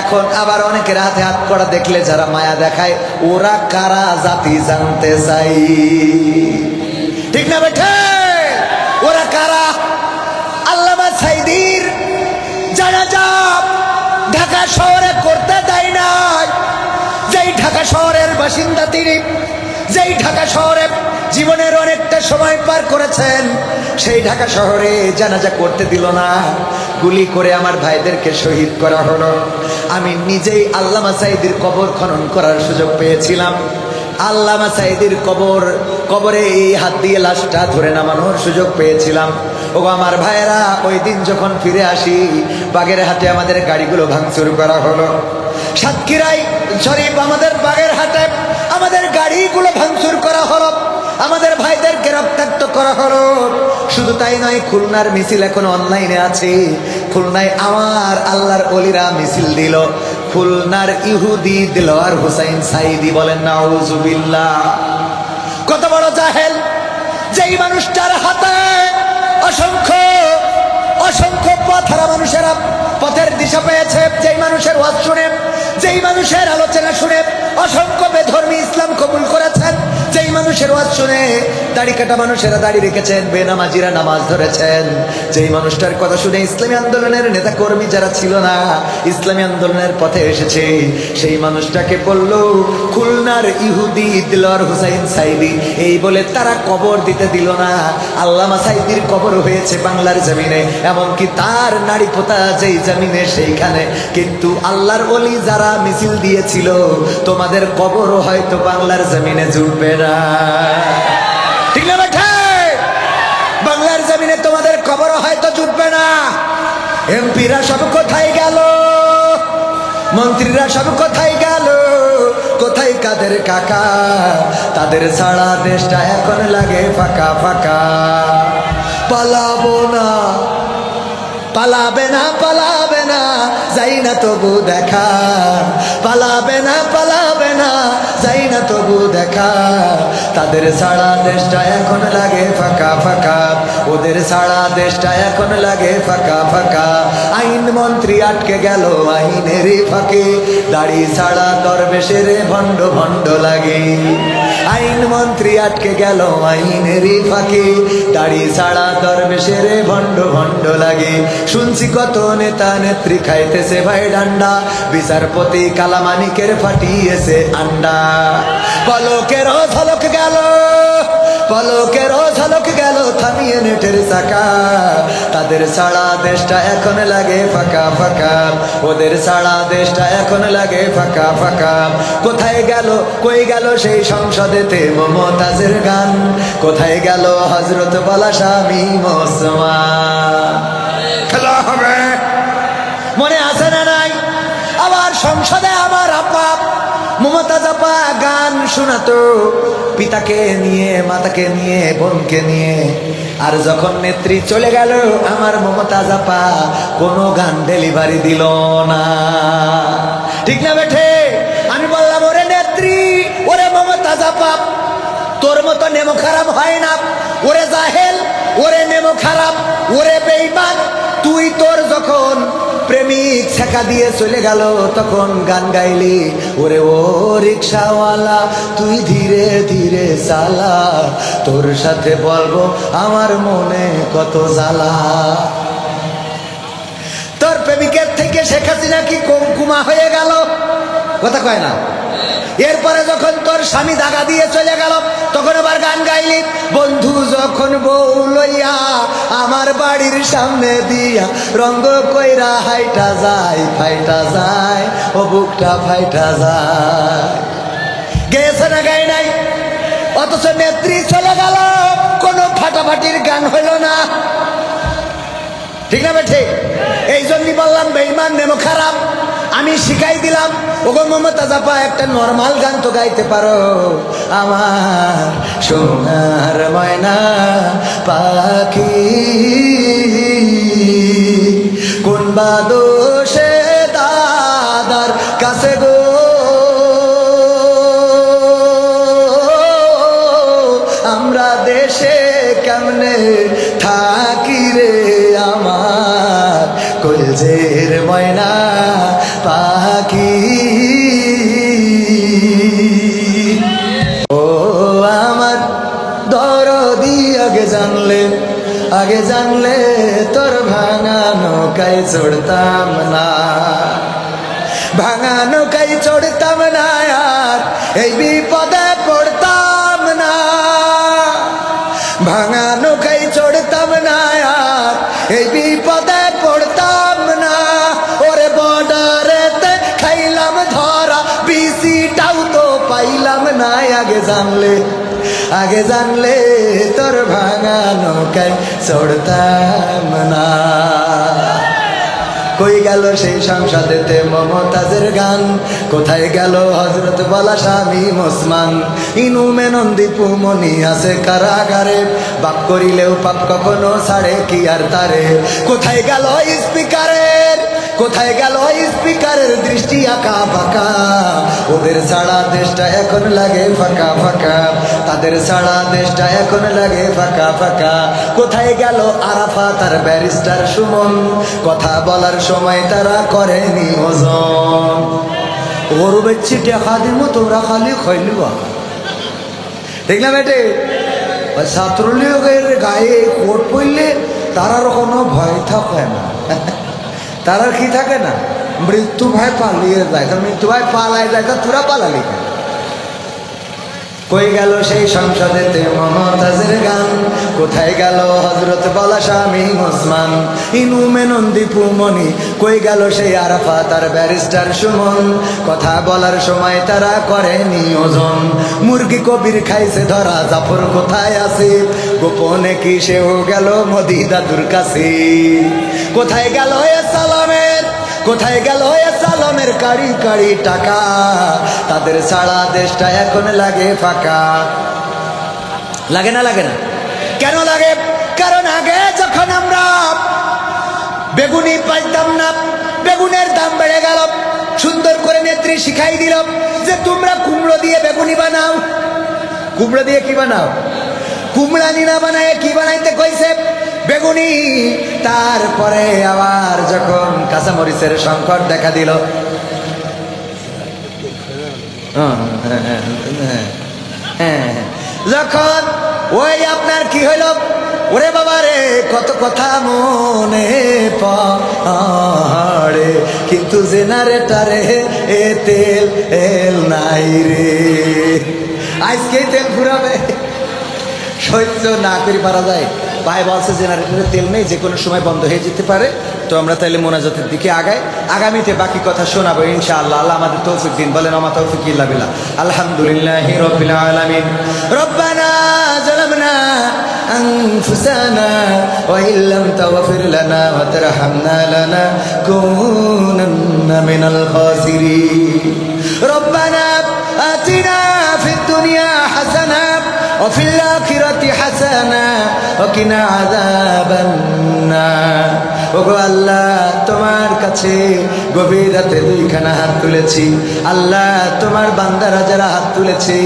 এখন আবার অনেকের হাতে হাত করা দেখলে যারা মায়া দেখায়, ওরা কারা জাতি জানতে চাই। ঠিক না বেঠে? ওরা কারা? আল্লামা সাইদির জানাজা ঢাকা শহরে করতে দেয় নাই। যেই ঢাকা শহরের বাসিন্দা তিনি, যেই ঢাকা শহরে জীবনের অনেকটা সময় পার করেছেন, সেই ঢাকা শহরে জানাজা করতে দিল না। গুলি করে আমার ভাইদেরকে শহীদ করা হলো। আমি নিজেই আল্লামা সাইদির কবর খনন করার সুযোগ পেয়েছিলাম। আল্লামা সাইদির কবরে এই হাত দিয়ে লাশটা ধরে নামানোর সুযোগ পেয়েছিলাম। ও আমার ভাইয়েরা, ওই দিন যখন ফিরে আসি, বাগেরহাটে আমাদের গাড়িগুলো ভাঙচুর করা হলো। সাতক্ষীরায় শরীফ আমাদের বাগেরহাটে আমাদের গাড়িগুলো ভাঙচুর করা হলো, আমাদের ভাইদেরকে রক্তাক্ত করা হলো। শুধু তাই নয়, খুলনার মিছিল এখন অনলাইনে আছে। খুলনায় আমার আল্লাহর ওলিরা মিছিল দিল। খুলনার ইহুদি দিলওয়ার হুসাইন সাইদি, বলেন নাউজুবিল্লাহ। কত বড় জাহেল! যেই মানুষটার হাতে অসংখ্য অসংখ্য পথহারা মানুষেরা পথের দিশা পেয়েছে, যেই মানুষের ওয়াজ শুনে, যেই মানুষের আলোচনা শুনে অসংখ্য বেধর্মী ইসলাম কবুল করেছেন, যেই মানুষের ওয়াজ শুনে দাড়ি কাটা মানুষেরা দাড়ি রেখেছেন, বেনামাজিরা নামাজ ধরেছেন, যেই মানুষটার কথা শুনে ইসলামী আন্দোলনের নেতা কর্মী যারা ছিল না, ইসলামী আন্দোলনের পথে এসেছে, সেই মানুষটাকে বলল খুলনার ইহুদি দিলওয়ার হুসাইন সাইদি। এই বলে তারা কবর দিতে দিল না। আল্লামা সাইদির কবর হয়েছে বাংলার জমিনে, এমনকি তার নাড়ি পোতা যেই জমিনে সেইখানে। কিন্তু আল্লাহর ওলি যারা মিছিল দিয়েছিল, তোমাদের কবরও হয়তো বাংলার জমিনে জুটবে না। ঠিক না বেঠে? বাংলার জমিনে তোমাদের কবরও হয়তো জুটবে না। এমপিরা সব কোথায় গেল? মন্ত্রীরা সব কোথায় গেল? কোথায় কাদের কাকা? তাদের ছাড়া দেশটা এখন লাগে ফাঁকা ফাঁকা। পালাবো না, পালাবে না, পালাবে না, যাই না তবু দেখা। পালাবে না, পালাবে না, যাই না তবু দেখা। তাদের ছাড়া দেশটা এখন লাগে ফাঁকা ফাঁকা, ওদের ছাড়া দেশটা এখন লাগে ফাঁকা ফাঁকা। আইন মন্ত্রী আটকে গেল আইনেরই ফাঁকে, দাড়ি ছাড়া দরবেশের ভণ্ড ভণ্ড লাগে। আইন মন্ত্রী আটকে গেল আইনেরই ফাঁকে, দাড়ি ছাড়া দরবেশের ভণ্ড ভণ্ড লাগে। শুনছি কত নেতা নেত্রী খাইতেছে ভাই ডান্ডা, বিচারপতি কালামানিকের ফাটিয়েছে আন্ডা। পলকেরও ঝলক গেল, পলকেরও ঝলক গেল থামিয়ে নেটের চাকা। তাদের ছাড়া দেশটা এখন লাগে ফাঁকা ফাঁকা, ওদের ছাড়া দেশটা এখন লাগে ফাঁকা ফাঁকা। কোথায় গেল, কই গেল সেই সংসদেতে মমতাজের গান? কোথায় গেল হযরত বালা স্বামী মুসলমান? খেলা হবে, মনে আছে না নাই? আবার সংসদে আমার আপা মমতাজ আপা গান শোনাতো, পিতাকে নিয়ে, মাতাকে নিয়ে, বোনকে নিয়ে। আর যখন নেত্রী চলে গেল আমার মমতাজ আপা কোনো গান ডেলিভারি দিল না। ঠিক না বেঠে? আমি বললাম ওরে নেত্রী, ওরে মমতাজ আপা, তোর মতো নেমো খারাপ হয় না। ওরে জাহেল, ওরে নেমো খারাপ, ওরে বেঈমান, তুই তোর যখন প্রেমিক ছেকা দিয়ে চলে গেল তখন গান গাইলি, ওরে ও রিক্সাওয়ালা তুই ধীরে ধীরে চালা, তোর সাথে বলবো আমার মনে কত জ্বালা। তোর প্রেমিকের থেকে শেখ হাসিনা কি কুমকুমা হয়ে গেল? কথা কয় না? এরপরে যখন তোর স্বামী দাগা দিয়ে চলে গেল, তখন আবার গান গাইলি, বন্ধু যখন বউ লইয়া আমার বাড়ির সামনে দিয়া রঙ্গ কইরা হাইটা যায়, ফাইটা যায়, ও বুকটা ফাইটা যায়। গেয়েছে না গাই নাই? অথচ নেত্রী চলে গেল, কোনো ফাটাফাটির গান হইল না। ঠিক না বেঠে? এই জন্যই বললাম বেঈমান নেমো খারাপ। আমি শিখাই দিলাম, ওগো মমতাজ আপা একটা নরমাল গান তো গাইতে পারো। আমার সোনার ময়না পাখি কোন বা দোষে দাদার কাছে গো, আমরা দেশে কেমনে থাকি রে আমার কলজের ময়না পাখি। ও আমার দরদি আগে জানলে তোর ভাঙা নৌকায় চড়তাম না, ভাঙা নৌকায় চড়তাম না, আর এই বিপদে পড়তাম না। ভাঙা নৌকায় চড়তাম না, আর এই বিপদে পড়তাম না। ওরে বর্ডারেতে খাইলাম ধরা, বিসিটাও তো পাইলাম না। আগে জানলে তোর ভাঙা নৌকায় চড়তাম না। কই গেল সেই সংসদেতে মমতাজের গান, কোথায় গেল হযরত বলা শামীম ওসমান? ইনু মেনন্দীপু মনি আছে কারাগারে, বাপ করিলেও পাপ কখনো ছাড়ে কি আর তারে। কোথায় গেল স্পিকারের দৃষ্টি আঁকা বাঁকা? ওদের ছাড়া দেশটা এখন লাগে ফাঁকা ফাঁকা, তাদের ছাড়া দেশটা এখন লাগে ফাঁকা ফাঁকা। কোথায় গেল আরাফাত আর ব্যারিস্টার সুমন? কথা বলার সময় তারা করেনি ওজন। ওর বেচ্ছি টেকা দিব, তোমরা খালি খাইলিবা। ঠিক না বেটে? ছাত্রলীগের গায়ে কোট পড়লে তারার কোনো ভয় থাকে না। তারার কি থাকে না? মৃত্যু ভয় পালিয়ে যায়। মৃত্যু ভয় পালাই যায়, তোরা পালালি। কই গেল সেই সংসদেতে মমতাজের গান? কোথায় গেল হযরত বলা শামীম ওসমান? ইনু মেনন্দীপু মনি? কই গেল সেই আরাফাত আর ব্যারিস্টার সুমন? কথা বলার সময় তারা করেনি ওজন। মুরগি কবির খাইছে ধরা, জাফর কোথায় আছে? গোপনে কি সেও গেল মোদি দাদুর কাছে? কোথায় গেল সালামের কাড়ি কাড়ি টাকা? তাদের ছাড়া দেশটা এখন লাগে ফাঁকা। লাগে না? কেন লাগে? কারণ আগে যখন আমরা বেগুনি পাইতাম না, বেগুনের দাম বেড়ে গেল। সুন্দর করে নেত্রী শিখাই দিল যে তোমরা কুমড়ো দিয়ে বেগুনি বানাও। কুমড়ো দিয়ে কি বানাও? কুমড়ানি না বানায় কি বানাইতে কইছে? বেগুনি। তারপরে আবার যখন কাঁচামরিচের সংকট দেখা দিল, যখন ওই আপনার কি হইল, ওরে বাবা রে কত কথা মনে পড়ে, কিন্তু জেনারেটারে এ তেল নাই রে। আজকে তেল ফুরাবে, সহ্য না করে পারা যায়। ভাই বলছে জেনারেটরের তেল নেই, যে কোনো সময় বন্ধ হয়ে যেতে পারে। তো আমরা তাইলে মোনাজাতের দিকে আগাই। আগামীতে বাকি কথা শোনাবো ইনশাআল্লাহ। আল্লাহ আমাদের তৌফিক দিন। বলেন আমা তৌফিক ইল্লা বিল্লাহ। আলহামদুলিল্লাহি রাব্বিল আলামিন। রব্বানা যালামনা আনফুসানা ওয়া ইল্লাম তাগফির লানা ওয়া তারহামনা লানাকুনান্না মিনাল খাসিরিন। রব্বানা আতিনা ফিদ দুনিয়া হাসানা ওয়া ফিল আখিরাতি হাসানা ওয়া কিনা আযাবান নার। ওগো আল্লাহ, তোমার কাছে গভীর রাতে দুইখানা হাত তুলেছি। আল্লাহ, তোমার বান্দারা যারা হাত তুলেছি,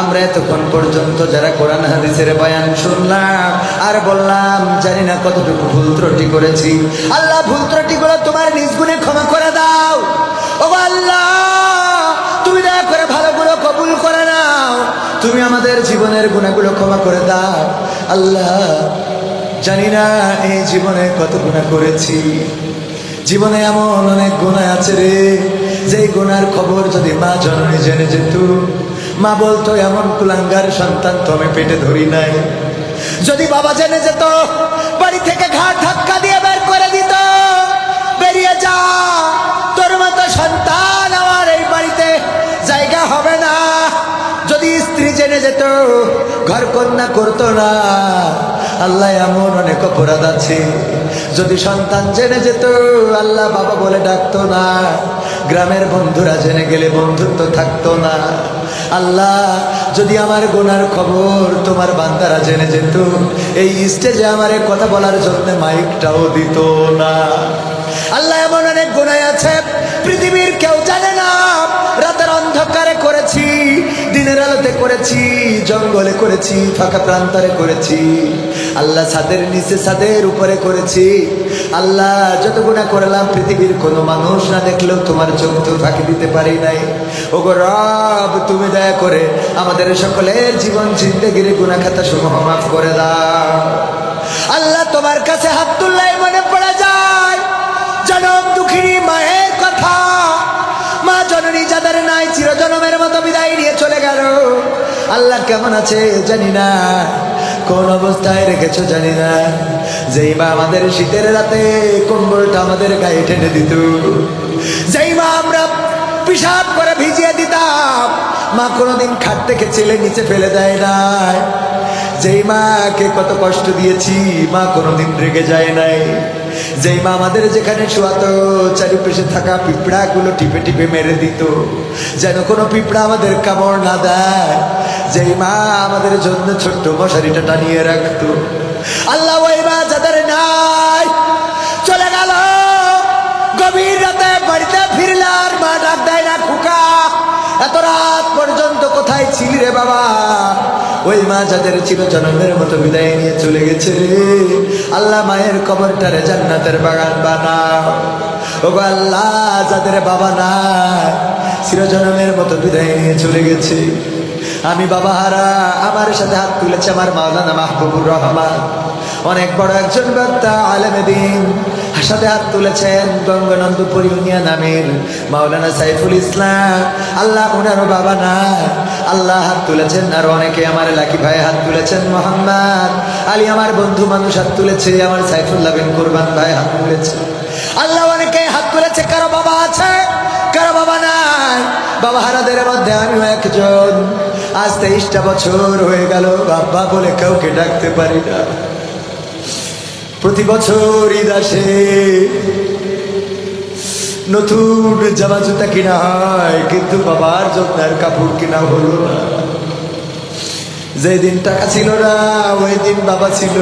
আমরা এতক্ষণ পর্যন্ত যারা কোরআন হাদিসের বয়ান শুনলাম আর বললাম, জানি না কতটুকু ভুল ত্রুটি করেছি। আল্লাহ, ভুল ত্রুটিগুলো তোমার নিজ গুণে ক্ষমা করে দাও। ওগো আল্লাহ, তুমি দয়া করে ভালোগুলো কবুল করে নাও। তুমি আমাদের জীবনের গুনাহগুলো ক্ষমা করে দাও। আল্লাহ, জানি না এই জীবনে কত গুনাহ করেছি। জীবনে এমন অনেক গুনাহ আছে রে, যেই গুনার খবর যদি মা জননী জেনে যেত, মা বলতো এমন কুলাঙ্গার সন্তান তো আমি পেটে ধরি নাই। যদি বাবা জেনে যেত বাড়ি থেকে ঘাট ধাক্কা দিয়ে বের করে দিত, বেরিয়ে যা, তোর মতো সন্তান আমার এই বাড়িতে জায়গা হবে না। যদি স্ত্রী জেনে যেত ঘর কন্যা করতো না। আল্লাহ এমন অনেক অপরাধ আছে। যদি সন্তান জেনে যেত আল্লাহ বাবা বলে ডাকতো না। গ্রামের বন্ধুরা জেনে গেলে বন্ধুত্ব থাকতো না। আল্লাহ যদি আমার গুনার খবর তোমার বান্দারা জেনে যেত এই স্টেজে আমার কথা বলার জন্য মাইকটাও দিত না। আল্লাহ এমন অনেক গুনাহ আছে পৃথিবীর কেউ জানে না। রাতের অন্ধকারে করেছি, দিনের আলোতে করেছি, জঙ্গলে করেছি, ফাঁকা প্রান্তরে করেছি। আল্লাহ ছাদের নিচে ছাদের উপরে করেছি। আল্লাহ যত গুনাহ করলাম পৃথিবীর কোনো মানুষ না দেখলেও তোমার চোখ তো ফাঁকি দিতে পারি নাই। ওগো রব, তুমি দয়া করে আমাদের সকলের জীবন জিন্দেগির গুনাহ খাতা সমূহ মাফ করে দাও। আল্লাহ তোমার কাছে হাত তুললেই মনে পড়ে যায় জনম দুঃখিনী মায়ের কথা। মা জননী যাদের নাই চিরজনমের মতো বিদায় নিয়ে চলে গেল। আল্লাহ কেমন আছে জানি না, কোন অবস্থায় রেখেছো জানি না। যেই মা আমাদের শীতের রাতে কম্বলটা আমাদের গায়ে টেনে দিত, যেই মা আমরা পিশাব করে ভিজিয়ে দিতাম, মা কোনোদিন খাট থেকে ছেলে নিচে ফেলে দেয় নাই। যেই মাকে কত কষ্ট দিয়েছি মা কোনোদিন রেগে যায় নাই। যেই মা আমাদের যেখানে শোয়াতো চারিপাশে থাকা পিঁপড়া গুলো টিপে টিপে মেরে দিত যেন কোনো পিঁপড়া আমাদের কামড় না দেয়। যেই মা আমাদের জন্য ছোট্ট মশারিটা টানিয়ে রাখতো। আল্লাহ ওই মা যাদের নাই চলে গেল, গভীর রাতে বাড়িতে ফিরলে আর মা ডাক দেয় না, খোকা এত রাত পর্যন্ত কোথায় ছিলি রে বাবা। ওই মা যাদের ছিল জনমের মতো বিদায় নিয়ে চলে গেছে রে। আল্লাহ মায়ের কবরটারে জান্নাতের বাগান বানাও। ওগো আল্লাহ যাদের বাবা নাই চিরজনমের মতো বিদায় নিয়ে চলে গেছে। আমি বাবা হারা, আমার সাথে হাত তুলেছে আমার মাওলানা মাহবুবুর রহমান, অনেক বড় একজন বক্তা আলেমে দ্বীন। সাথে হাত তুলেছেন গঙ্গানন্দপুর ইউনিয়ন আমির মাওলানা সাইফুল ইসলাম। আল্লাহ ওনারও বাবা নাই, আল্লাহ হাত তুলেছেন। আর অনেকে আমার লাকি ভাই হাত তুলেছেন, মোহাম্মদ আলী আমার বন্ধু মানুষ হাত তুলেছে, আমার সাইফুল্লাহ বিন কুরবান ভাই হাত তুলেছে। আল্লাহ অনেকে হাত তুলেছে। কারো বাবা আছে, কারো বাবা নাই। বাবা হারাদের মধ্যে আমিও একজন। আজ 23টা বছর হয়ে গেল বাবা বলে কাউকে ডাকতে পারি না। প্রতি বছর ঈদ আসে, নতুন জামা জুতা কিনা হয়, কিন্তু বাবার যত্নের কাপড় কিনা হলো না। যেই দিন টাকা ছিল না ওই দিন বাবা ছিল,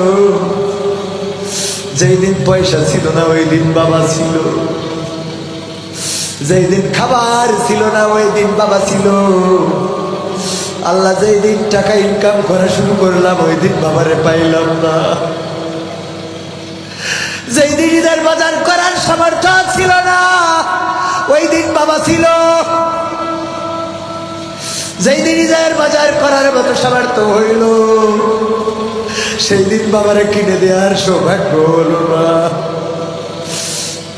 যেই দিন পয়সা ছিল না ওই দিন বাবা ছিল, যেই দিন খাবার ছিল না ওই দিন বাবা ছিল। আল্লাহ যেই দিন টাকা ইনকাম করা শুরু করলাম ওই দিন বাবারে পাইলাম না। যেই দিন ঈদের বাজার করার সামর্থ্য ছিল না ওই দিন বাবা ছিল। যেই দিন ঈদের বাজার করার মতো সামর্থ্য হইল সেই দিন বাবারে কিনে দেওয়ার সৌভাগ্য হলো না।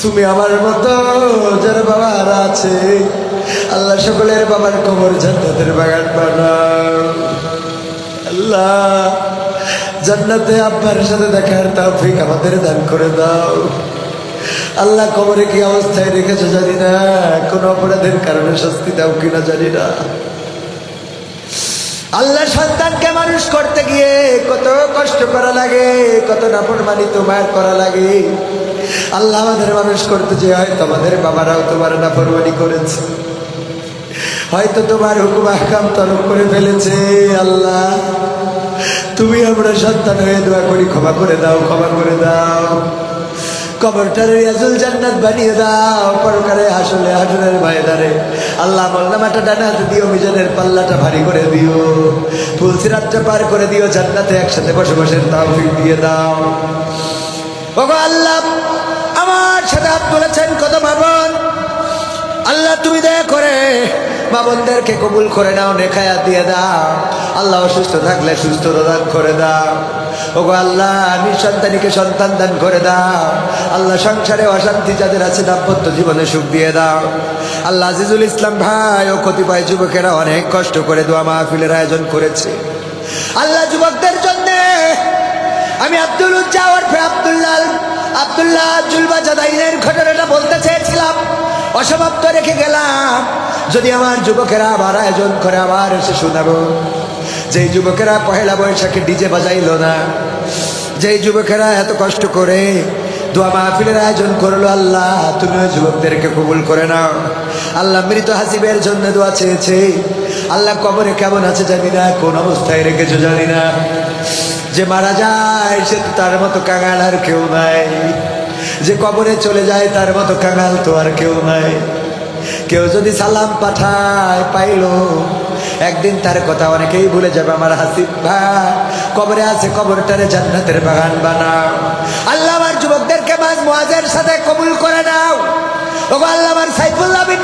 তুমি আমার মতো যারা বাবা হারা আছে আল্লাহ সকলের বাবার কবর জান্নাতের বাগান বানাও। আল্লাহ জান্নাতে আব্বার সাথে দেখার তৌফিক আমাদের দান করে দাও। আল্লাহ কবরে কি অবস্থায় রেখেছো জানি না, কোন অপরাধের কারণে শাস্তি দাও কিনা জানি না। আল্লাহ সন্তানকে মানুষ করতে গিয়ে কত কষ্ট করা লাগে, কত নাফরমানি তোমার করা লাগে। আল্লাহ আমাদের মানুষ করতে যে হয়তো আমাদের বাবারাও তোমার নাফরমানি করেছে, হয়তো তোমার হুকুম আহকাম তরক করে ফেলেছে। আল্লাহ তুমি আমরা সন্তান হয়ে দোয়া করি ক্ষমা করে দাও, ক্ষমা করে দাও। কবরটারে রিয়াজুল জান্নাত বানিয়ে দাও, পরকালে আসলে হাজরের ময়দানে আল্লাহ আমলনামাটা ডানে হাতে দিও, মিজানের পাল্লাটা ভারী করে দিও, ফুলসিরাতটা পার করে দিও, জান্নাতে একসাথে বসবাসের তৌফিক দিয়ে দাও। ওগো আল্লাহ আমার সাথে হাত তুলেছেন কত মা বোন, আল্লাহ তুমি দয়া করে মা বোনদেরকে কবুল করে নাও, নেখায়াত দিয়ে দাও। আল্লাহ অসুস্থ থাকলে সুস্থতা দান করে দাও। ওগো আল্লাহ নিঃসন্তানীকে সন্তান দান করে দাও। আল্লাহ সংসারে অশান্তি যাদের আছে দাম্পত্য জীবনে সুখ দিয়ে দাও। আল্লাহ আজিজুল ইসলাম ভাই ও কতিপয় যুবকেরা অনেক কষ্ট করে দোয়া মাহফিলের আয়োজন করেছে। আল্লাহ যুবকদের জন্য আমি আব্দুল উজ্জা ওরফে আব্দুল্লাহ জুলবাজাদাইনের ঘটনাটা বলতে চেয়েছিলাম, অসমাপ্ত রেখে গেলাম। যদি আমার যুবকেরা আবার আয়োজন করে আবার এসে শোনাবো। যেই যুবকেরা পহেলা বৈশাখে ডিজে বাজাইলো না, যেই যুবকেরা এত কষ্ট করে দোয়া মাহফিলের আয়োজন করলো, আল্লাহ তুমি ওই যুবকদেরকে কবুল করে নাও। আল্লাহ মৃত হাসিবের জন্য দোয়া চেয়েছে। আল্লাহ কবরে কেমন আছে জানি না, কোন অবস্থায় রেখেছো জানি না। যে মারা যায় সে তো তার মতো কাঙাল আর কেউ নাই, যে কবরে চলে যায় তার মতো কাঙাল তো আর কেউ নাই। কেউ যদি সালাম পাঠায় পাইলো, একদিন তার কথা অনেকেই ভুলে যাবে। আমার হাসিব ভাই কবরে আছে, কবরটারে জান্নাতের বাগান বানাও। আল্লাহ আমার যুবকদেরকে মাঝ মুআজের সাথে কবুল করে নাও। ওগো আল্লাহ আমার সাইফুল্লাহ বিন